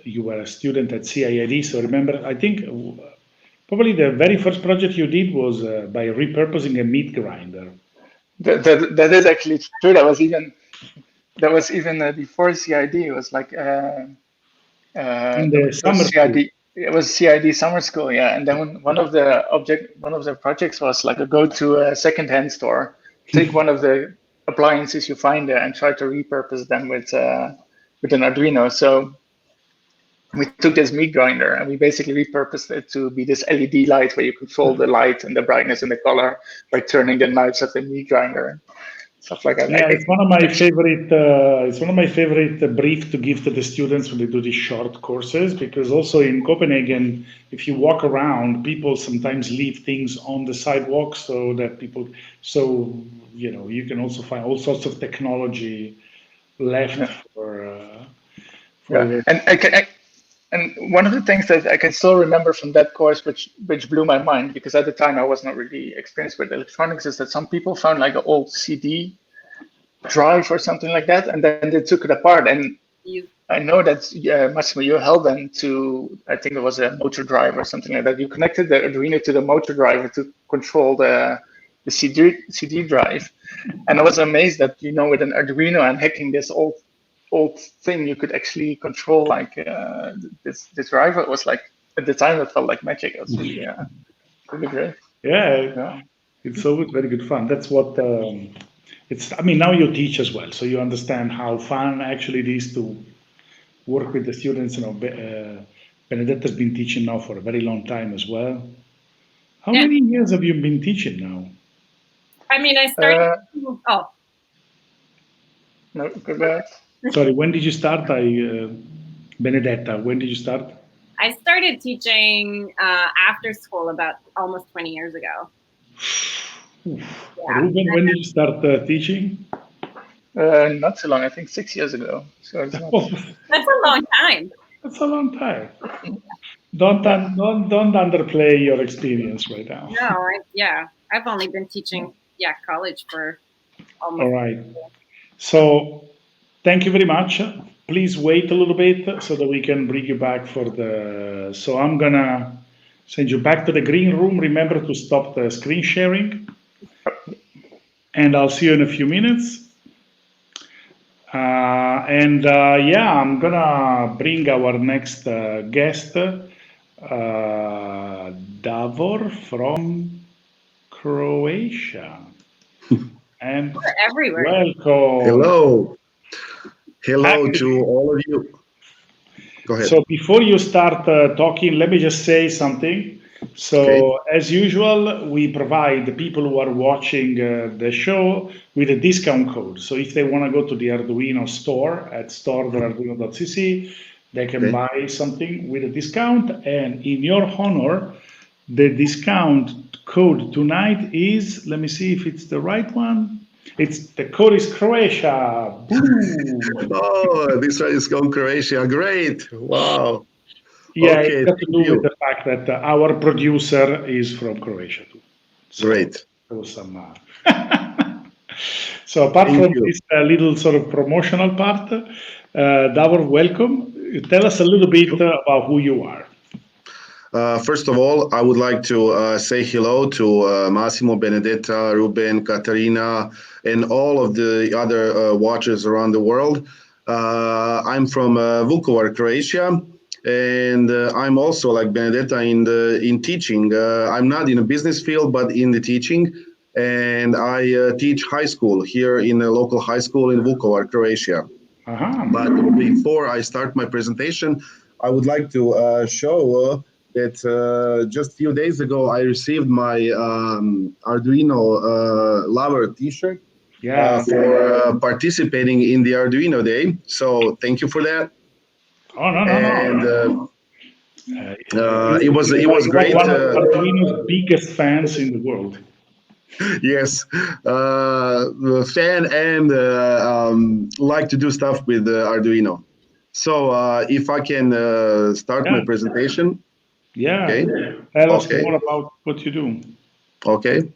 you were a student at CIID, so remember, I think probably the very first project you did was by repurposing a meat grinder. That is actually true. That was even before CID. It was like in the summer CID. It was CID summer school, yeah. And then one of the projects was like go to a secondhand store, take one of the appliances you find there, and try to repurpose them with an Arduino. So we took this meat grinder and we basically repurposed it to be this LED light where you control the light and the brightness and the color by turning the knobs of the meat grinder and stuff like that. Yeah, it's one of my favorite. It's one of my favorite brief to give to the students when they do these short courses, because also in Copenhagen, if you walk around, people sometimes leave things on the sidewalk so that people. So you can also find all sorts of technology left for. And one of the things that I can still remember from that course, which blew my mind, because at the time I was not really experienced with electronics, is that some people found like an old CD drive or something like that, and then they took it apart. And I know that Massimo, you held them to, I think it was a motor drive or something like that. You connected the Arduino to the motor driver to control the CD drive, and I was amazed that with an Arduino and hacking this old thing, you could actually control like this driver. It was like, at the time it felt like magic. It was really great. Yeah, it's always very good fun. That's what it's. I mean, now you teach as well, so you understand how fun actually it is to work with the students. Benedetta's been teaching now for a very long time as well. How many years have you been teaching now? I mean, I started. No, go back. Sorry, when did you start? Benedetta, when did you start? I started teaching after school about almost 20 years ago. Ruben, when did you start teaching? Not so long, I think 6 years ago. So it's not... That's a long time. That's a long time. Don't underplay your experience right now. No, I've only been teaching college for almost. All right. So thank you very much. Please wait a little bit so that we can bring you back for the. So I'm gonna send you back to the green room. Remember to stop the screen sharing, and I'll see you in a few minutes. I'm gonna bring our next guest, Davor from Croatia. And we're everywhere. Welcome. Hello to all of you. Go ahead. So before you start talking, let me just say something. So as usual, we provide the people who are watching the show with a discount code. So if they want to go to the Arduino store at store.arduino.cc, they can buy something with a discount. And in your honor, the discount code tonight is, let me see if it's the right one. The code is Croatia. Oh, this one is called Croatia. Great. Wow. Yeah, it has to do with the fact that our producer is from Croatia too. So great. There was some. So apart from this little sort of promotional part, Davor, welcome. Tell us a little bit about who you are. First of all, I would like to say hello to Massimo, Benedetta, Ruben, Katarina, and all of the other watchers around the world. I'm from Vukovar, Croatia, and I'm also like Benedetta in teaching. I'm not in a business field, but in the teaching, and I teach high school here in a local high school in Vukovar, Croatia. But before I start my presentation, I would like to show that just a few days ago, I received my Arduino Lover t-shirt for participating in the Arduino Day. So thank you for that. Oh, no. And it was great. One of Arduino's biggest fans in the world. Yes, fan and like to do stuff with Arduino. So if I can start my presentation. Yeah. Okay. Tell us more about what you do. Okay.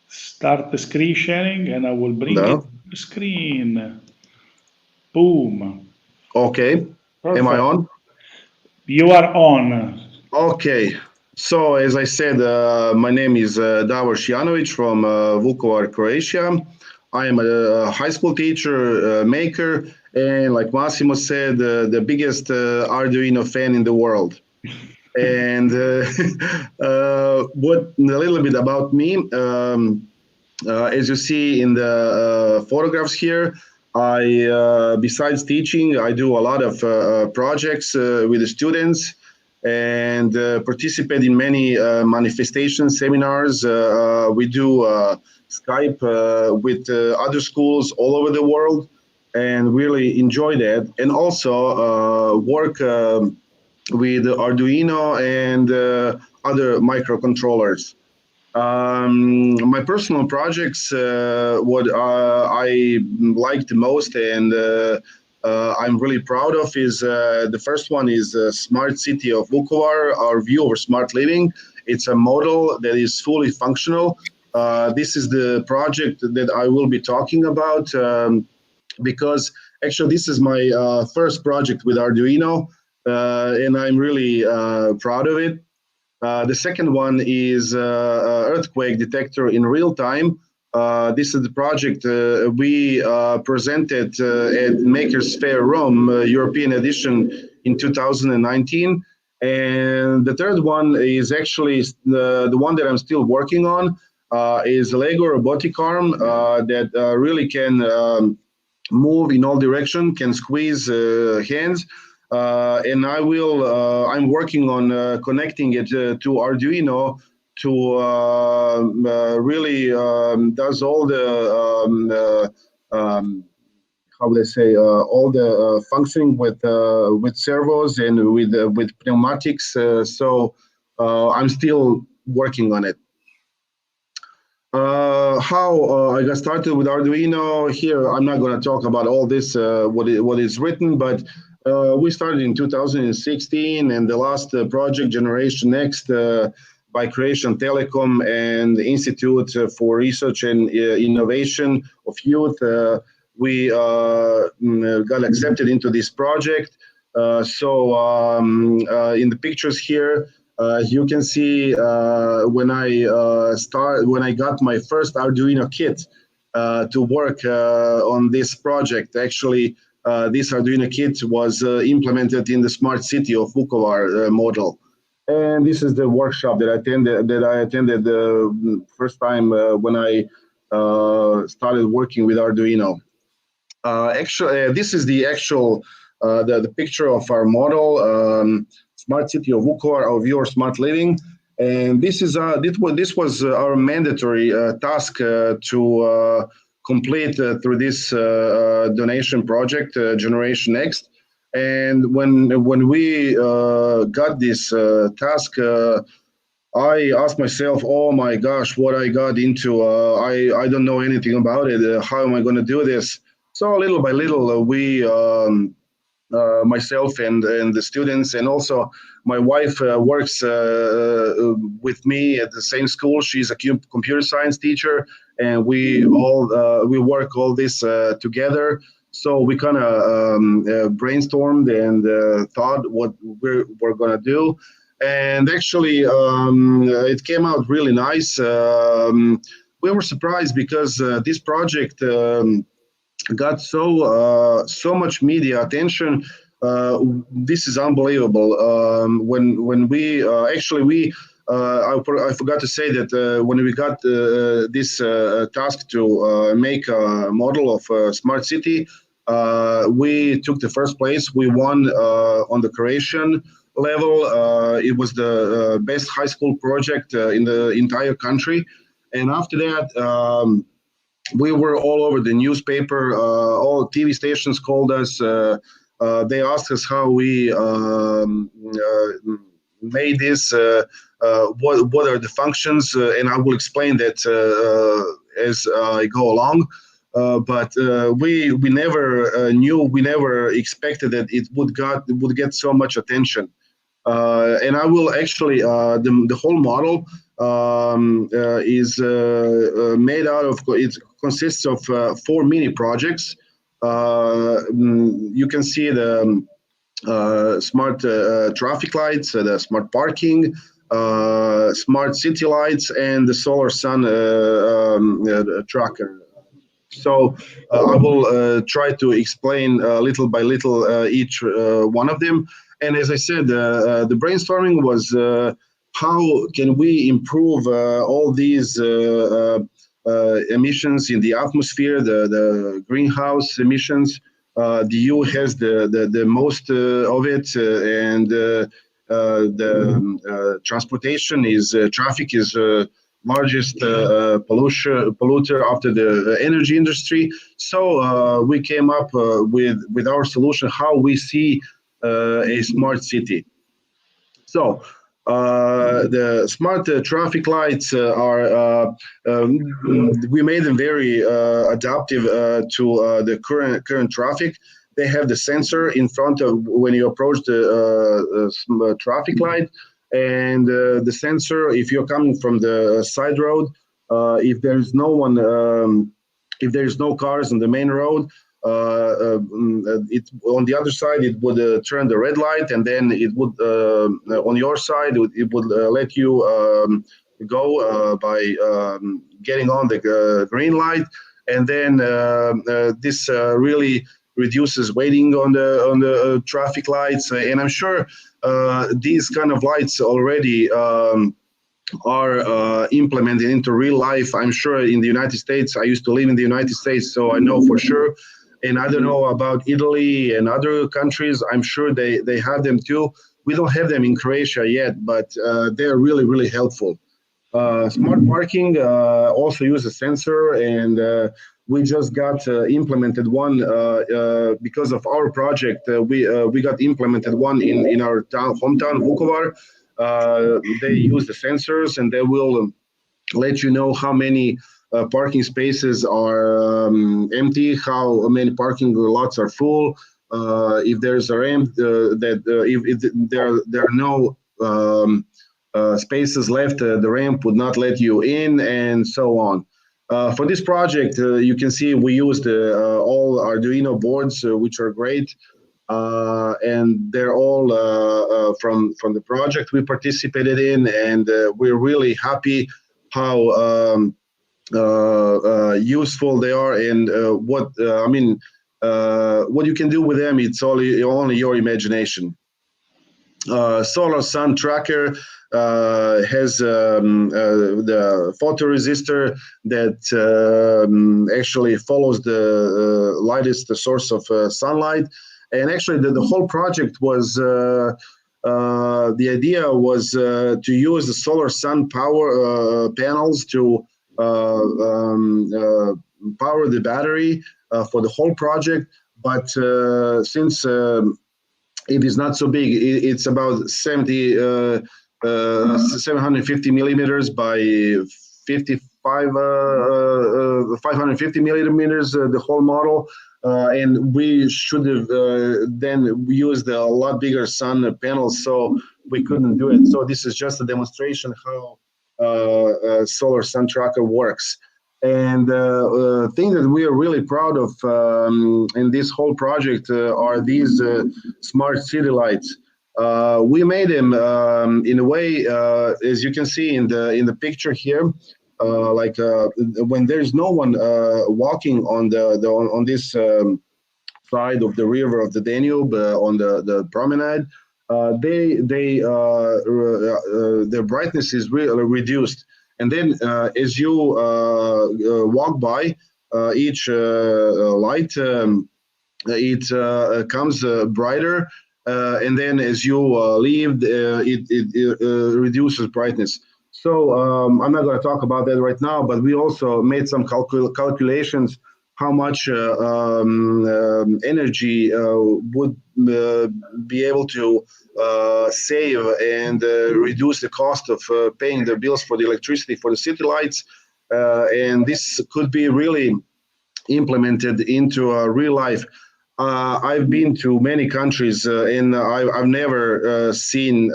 Start the screen sharing, and I will bring it to the screen. Boom. Okay. Perfect. Am I on? You are on. Okay. So as I said, my name is Davor Šijanović from Vukovar, Croatia. I am a high school teacher, maker, and like Massimo said, the biggest Arduino fan in the world. And what a little bit about me, as you see in the photographs here, Besides teaching, I do a lot of projects with the students and participate in many manifestations, seminars. We do Skype with other schools all over the world and really enjoy that. And also work with Arduino and other microcontrollers. My personal projects, what I like the most and I'm really proud of is the first one is Smart City of Vukovar, our view over smart living. It's a model that is fully functional. This is the project that I will be talking about because actually this is my first project with Arduino and I'm really proud of it. The second one is earthquake detector in real time. This is the project we presented at Makers Fair Rome, European edition in 2019. And the third one is actually the one that I'm still working on is Lego robotic arm that really can move in all direction, can squeeze hands. And I'm working on connecting it to Arduino to really does all the, how would I say, all the functioning with servos and with pneumatics. So I'm still working on it. How I got started with Arduino here, I'm not going to talk about all this, what is written, but we started in 2016 and the last project, Generation Next, by Creation Telecom and the Institute for Research and Innovation of Youth, we got accepted into this project. In the pictures here, as you can see, when I got my first Arduino kit to work on this project, actually, this Arduino kit was implemented in the Smart City of Vukovar model. And this is the workshop that I attended the first time when I started working with Arduino. Actually, this is the actual the picture of our model, Smart City of Vukovar, our viewer smart living, and this was our mandatory task to complete through this donation project, Generation Next. And when we got this task. I asked myself, "Oh my gosh, what I got into! I don't know anything about it. How am I going to do this?" So little by little, we myself and the students, and also my wife works with me at the same school. She's a computer science teacher, and we work all this together. So we kind of brainstormed and thought what we're going to do. And actually, it came out really nice. We were surprised because this project got so much media attention. This is unbelievable. When we I forgot to say that when we got this task to make a model of a smart city, we took the first place. We won on the creation level. It was the best high school project in the entire country. And after that, we were all over the newspaper. All TV stations called us. They asked us how we made this. What are the functions? And I will explain that as I go along. But we never knew, we never expected that it would get so much attention. And I will actually the whole model is made out of, it consists of 4 mini projects. You can see the smart traffic lights, the smart parking, smart city lights, and the solar sun tracker. So I will try to explain little by little each one of them. And as I said, the brainstorming was how can we improve all these emissions in the atmosphere, the greenhouse emissions. The EU has the most of it, and the transportation is traffic is largest polluter after the energy industry. So we came up with our solution how we see a smart city. So the smart traffic lights we made them very adaptive to the current traffic. They have the sensor in front of when you approach the traffic light, and the sensor, if you're coming from the side road, if there's no one, if there's no cars on the main road, it on the other side it would turn the red light, and then it would on your side it would let you go by getting on the green light, and then this really reduces waiting on the traffic lights, and I'm sure these kind of lights already are implemented into real life. I'm sure in the United States, I used to live in the United States, so I know for sure. And I don't know about Italy and other countries. I'm sure they have them too. We don't have them in Croatia yet, but they're really, really helpful. Smart parking also use a sensor, and we just got implemented one because of our project. We got implemented one in our hometown, Vukovar. They use the sensors, and they will let you know how many parking spaces are empty, how many parking lots are full, if there's a ramp, if there are no spaces left, the ramp would not let you in, and so on. For this project, you can see we used all Arduino boards, which are great. And they're all from the project we participated in, and we're really happy how useful they are, and what you can do with them. It's only your imagination. Solar Sun Tracker has the photoresistor that actually follows the lightest source of sunlight. And actually, the whole project was the idea was to use the solar sun power panels to power the battery for the whole project. But since it is not so big, it's about 750 millimeters by 550 millimeters, the whole model. And we should have then used a lot bigger sun panels, so we couldn't do it. So this is just a demonstration how solar sun tracker works. And thing that we are really proud of in this whole project are these smart city lights. We made them in a way, as you can see in the picture here. When there's no one walking on this side of the river of the Danube on the promenade, their brightness is really reduced, and then as you walk by each light, it comes brighter, and then as you leave, it reduces brightness. So I'm not going to talk about that right now, but we also made some calculations how much energy would be able to save and reduce the cost of paying the bills for the electricity for the city lights. And this could be really implemented into real life. I've been to many countries and I've never seen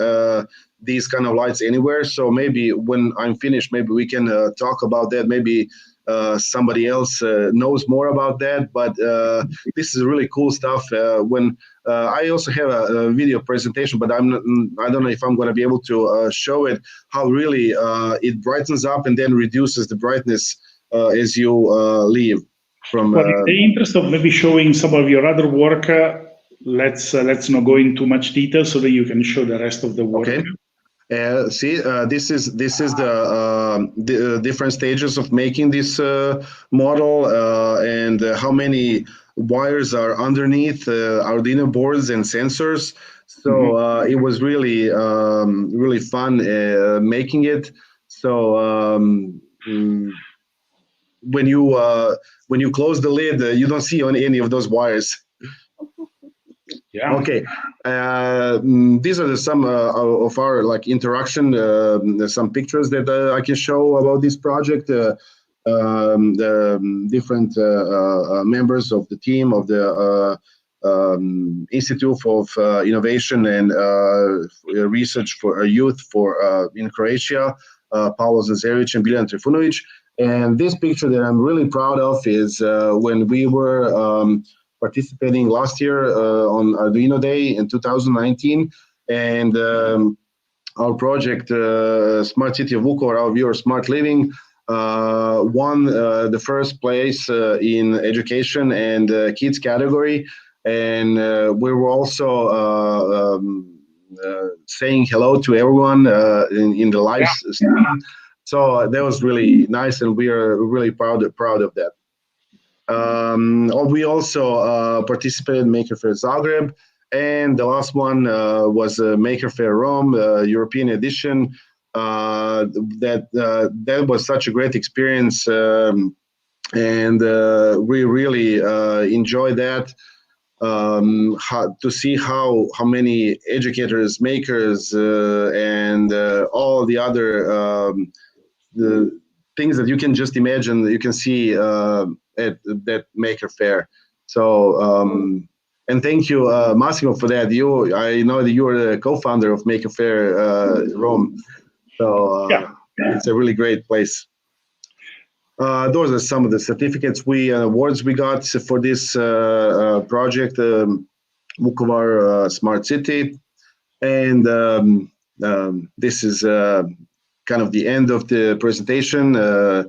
these kind of lights anywhere. So maybe when I'm finished, maybe we can talk about that. Maybe somebody else knows more about that. But this is really cool stuff. When I also have a video presentation, but I don't know if I'm going to be able to show it, how really it brightens up and then reduces the brightness as you leave. Well, in the interest of maybe showing some of your other work, let's not go into much detail so that you can show the rest of the work. Okay. See, this is the different stages of making this model, and how many wires are underneath Arduino boards and sensors. So it was really really fun making it. So when you close the lid, you don't see any of those wires. Yeah. Okay, these are some of our like interaction. There's some pictures that I can show about this project. The different members of the team of the Institute of Innovation and Research for Youth for in Croatia, Paolo Zazeric and Biljan Trifunovic. And this picture that I'm really proud of is when we were participating last year on Arduino Day in 2019, and our project Smart City of Vukovar, our viewer Smart Living, won the first place in education and kids category, and we were also saying hello to everyone in the live stream. So that was really nice, and we are really proud of that. We also participated in Maker Faire Zagreb, and the last one was Maker Faire Rome, European edition. That was such a great experience, and we really enjoyed that. To see how many educators, makers, and all the other the things that you can just imagine that you can see at that Maker Faire. So and thank you, Massimo, for that. I know that you are the co-founder of Maker Faire Rome. So it's a really great place. Those are some of the certificates awards we got for this project, Vukovar Smart City, and this is kind of the end of the presentation. Nice.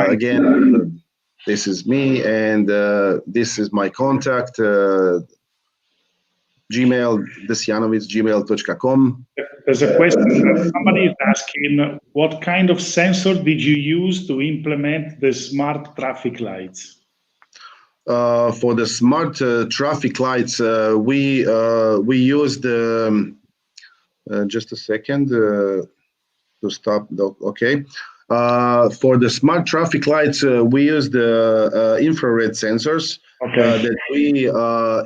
Again, this is me, and this is my contact. Gmail, desjanovic@gmail.com. There's a question. Somebody is asking, what kind of sensor did you use to implement the smart traffic lights? For the smart traffic lights, we used just a second to stop. Okay. For the smart traffic lights, we used the infrared sensors that we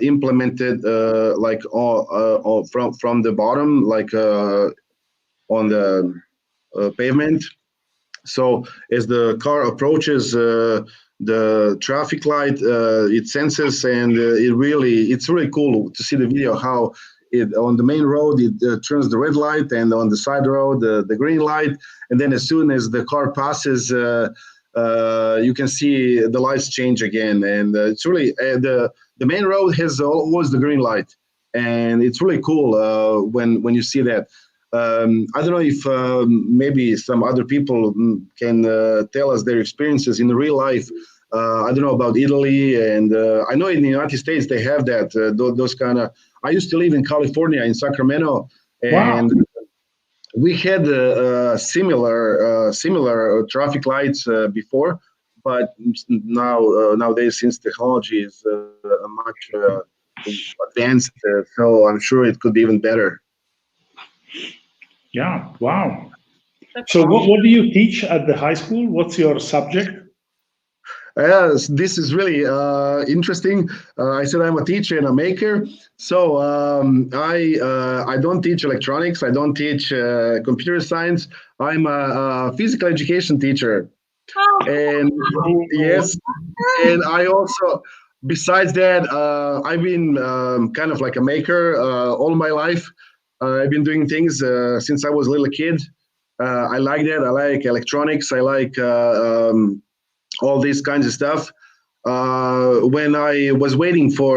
implemented like from the bottom, like on the pavement. So as the car approaches the traffic light, it senses, and it's really cool to see the video how on the main road it turns the red light, and on the side road the green light, and then as soon as the car passes, you can see the lights change again, and it's really the main road has always the green light, and it's really cool when you see that. I don't know if maybe some other people can tell us their experiences in real life. I don't know about Italy, and I know in the United States they have that those kind of. I used to live in California, in Sacramento, and we had similar traffic lights before, but nowadays, since technology is much advanced, so I'm sure it could be even better. Yeah, wow. So what do you teach at the high school? What's your subject? This is really interesting. I said I'm a teacher and a maker. So I don't teach electronics. I don't teach computer science. I'm a physical education teacher. And yes, and I also, besides that, I've been kind of like a maker all my life. I've been doing things since I was a little kid. I like that. I like electronics. I like all these kinds of stuff. When I was waiting for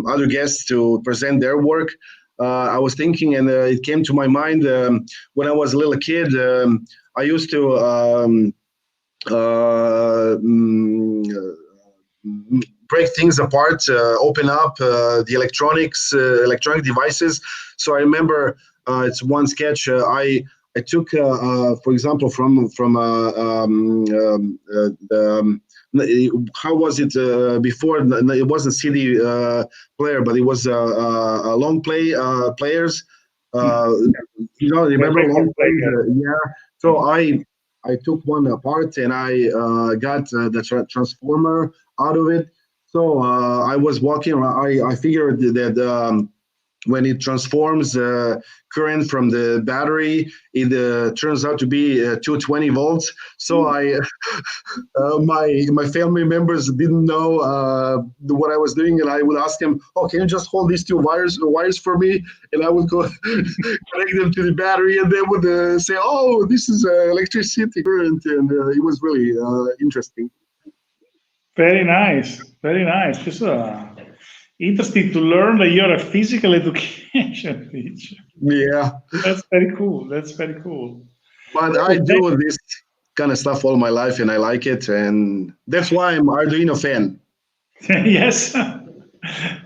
other guests to present their work, I was thinking, and it came to my mind when I was a little kid, I used to break things apart, open up the electronic devices. So I remember It's one sketch. I took, for example, from how was it before? It wasn't CD player, but it was a long play players. Remember long plays? Yeah. So I took one apart and I got the transformer out of it. So I was walking around. I figured that when it transforms current from the battery, it turns out to be 220 volts. So my family members didn't know what I was doing, and I would ask them, "Oh, can you just hold these two wires for me?" And I would go connect them to the battery, and they would say, "Oh, this is electricity current," and it was really interesting. Very nice, very nice. Just interesting to learn that you're a physical education teacher. Yeah, That's very cool. That's very cool. but I do this kind of stuff all my life, and I like it, and that's why I'm Arduino fan. Yes.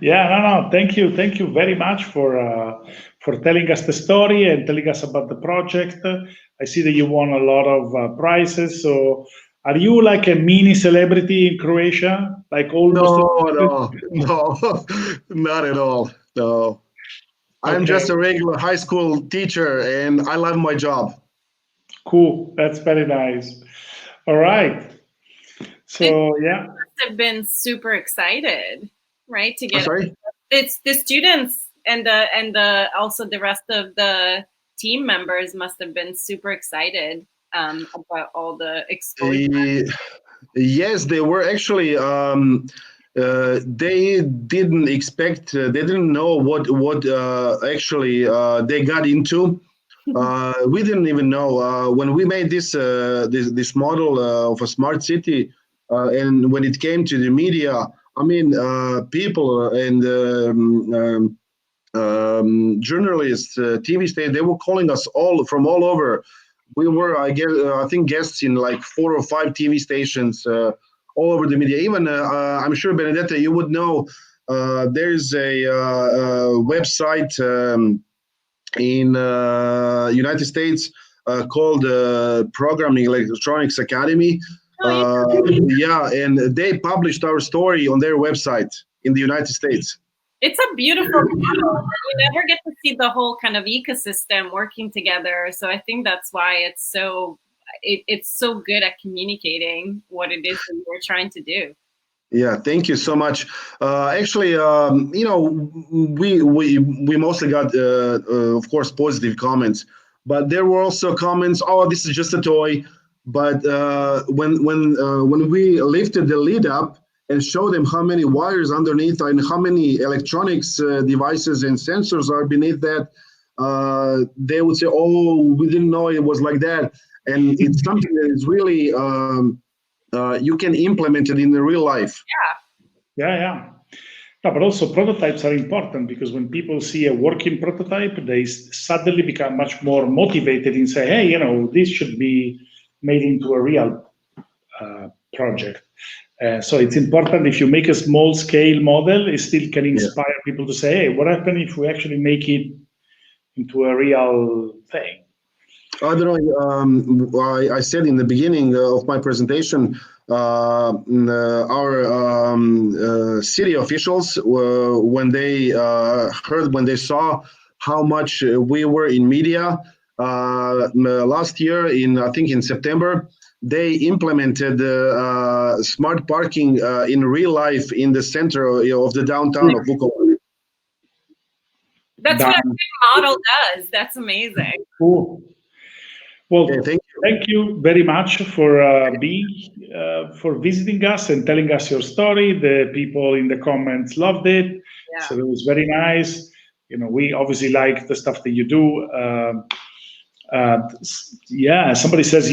Yeah, no. Thank you very much for telling us the story and telling us about the project. I see that you won a lot of prizes. So, are you like a mini celebrity in Croatia? Like No, not at all. No, I'm Okay. just a regular high school teacher, and I love my job. Cool. That's very nice. All right. So yeah. Have been super excited, right? To I'm get sorry? it's the students and the also the rest of the team members must have been super excited about all the exposure. Yes, they were actually. They didn't expect. They didn't know what actually they got into. We didn't even know when we made this model of a smart city, and when it came to the media. I mean, people and journalists, TV station, they were calling us all from all over. We were, I think, guests in like 4 or 5 TV stations all over the media. Even I'm sure Benedetta, you would know. There's a website in United States called Programming Electronics Academy. Yeah, and they published our story on their website in the United States. It's a beautiful model. You never get to see the whole kind of ecosystem working together. So I think that's why it's so good at communicating what it is that we're trying to do. Yeah, thank you so much. Actually, we mostly got, of course, positive comments, but there were also comments. Oh, this is just a toy. But when we lifted the lid up and showed them how many wires underneath and how many electronics devices and sensors are beneath that, they would say, "Oh, we didn't know it was like that." And it's something that is really. You can implement it in the real life. Yeah. No, but also prototypes are important because when people see a working prototype, they suddenly become much more motivated and say, "Hey, this should be made into a real project." So it's important if you make a small scale model, it still can inspire people to say, "Hey, what happens if we actually make it into a real thing?" I don't know. I said in the beginning of my presentation, our city officials, when they saw how much we were in media last year, I think in September, they implemented smart parking in real life in the center of the downtown of Vukovar. That's what a big model does. That's amazing. Cool. Well, okay, thank you very much for for visiting us and telling us your story. The people in the comments loved it, so it was very nice. We obviously like the stuff that you do. Yeah, somebody says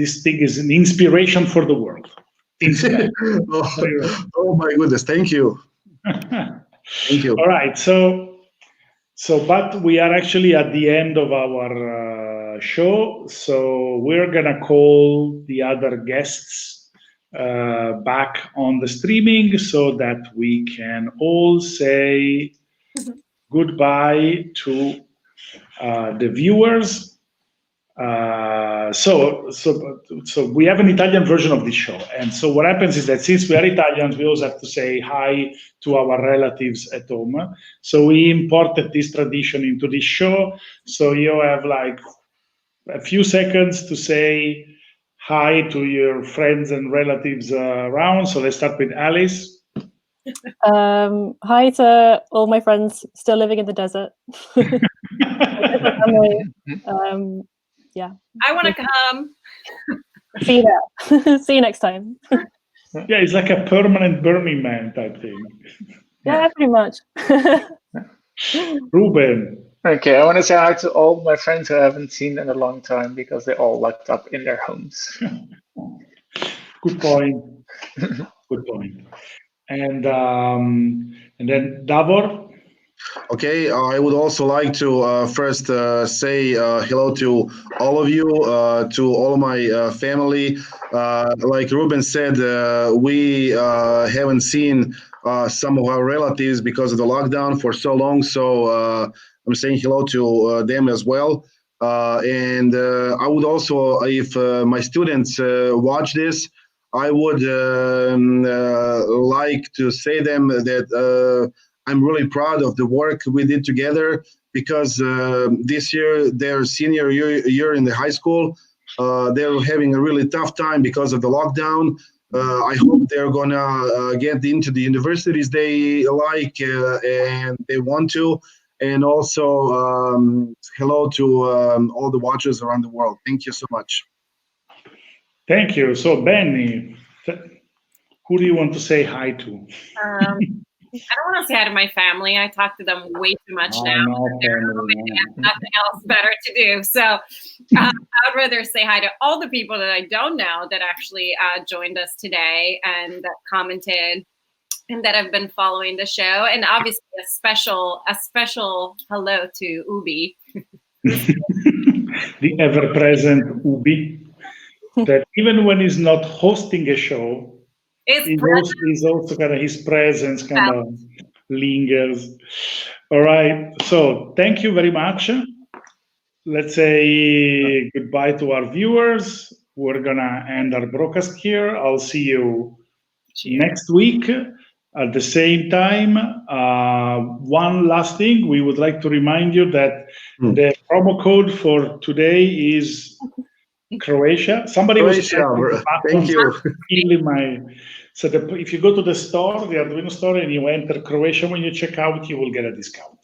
this thing is an inspiration for the world. Oh my goodness! Thank you. Thank you. All right, but we are actually at the end of our show, so we're gonna call the other guests back on the streaming so that we can all say goodbye to the viewers. So we have an Italian version of this show, and so what happens is that since we are Italians, we also have to say hi to our relatives at home. So we imported this tradition into this show. So you have like a few seconds to say hi to your friends and relatives around. So let's start with Alice. Hi to all my friends still living in the desert. Yeah. I want to come. See you there. See you next time. Yeah, it's like a permanent Burning Man type thing. Yeah, pretty much. Ruben. Okay, I want to say hi to all my friends who I haven't seen in a long time because they're all locked up in their homes. Good point. Good point. And then Davor. Okay, I would also like to first say hello to all of you, to all my family. Like Ruben said, we haven't seen some of our relatives because of the lockdown for so long. So I'm saying hello to them as well. And I would also, if my students watch this, I would like to say them that I'm really proud of the work we did together because this year, their senior year in the high school, they're having a really tough time because of the lockdown. I hope they're gonna get into the universities they like and they want to. And also, hello to all the watchers around the world. Thank you so much. Thank you. So Benny, who do you want to say hi to? I don't want to say hi to my family. I talk to them way too much now. They're home and they have nothing else better to do. So I would rather say hi to all the people that I don't know that actually joined us today and that commented and that have been following the show. And obviously a special hello to Ubi. The ever-present Ubi, that even when he's not hosting a show, he's also kind of, his presence kind of lingers. All right. So thank you very much. Let's say goodbye to our viewers. We're going to end our broadcast here. I'll see you next week at the same time. One last thing, we would like to remind you that the promo code for today is Croatia. Somebody Croatia, was thank you. So if you go to the store, the Arduino store, and you enter Croatia when you check out, you will get a discount.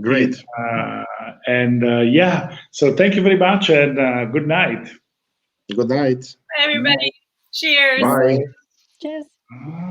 Great. Yeah, so thank you very much and good night. Good night. Everybody, cheers. Bye. Cheers.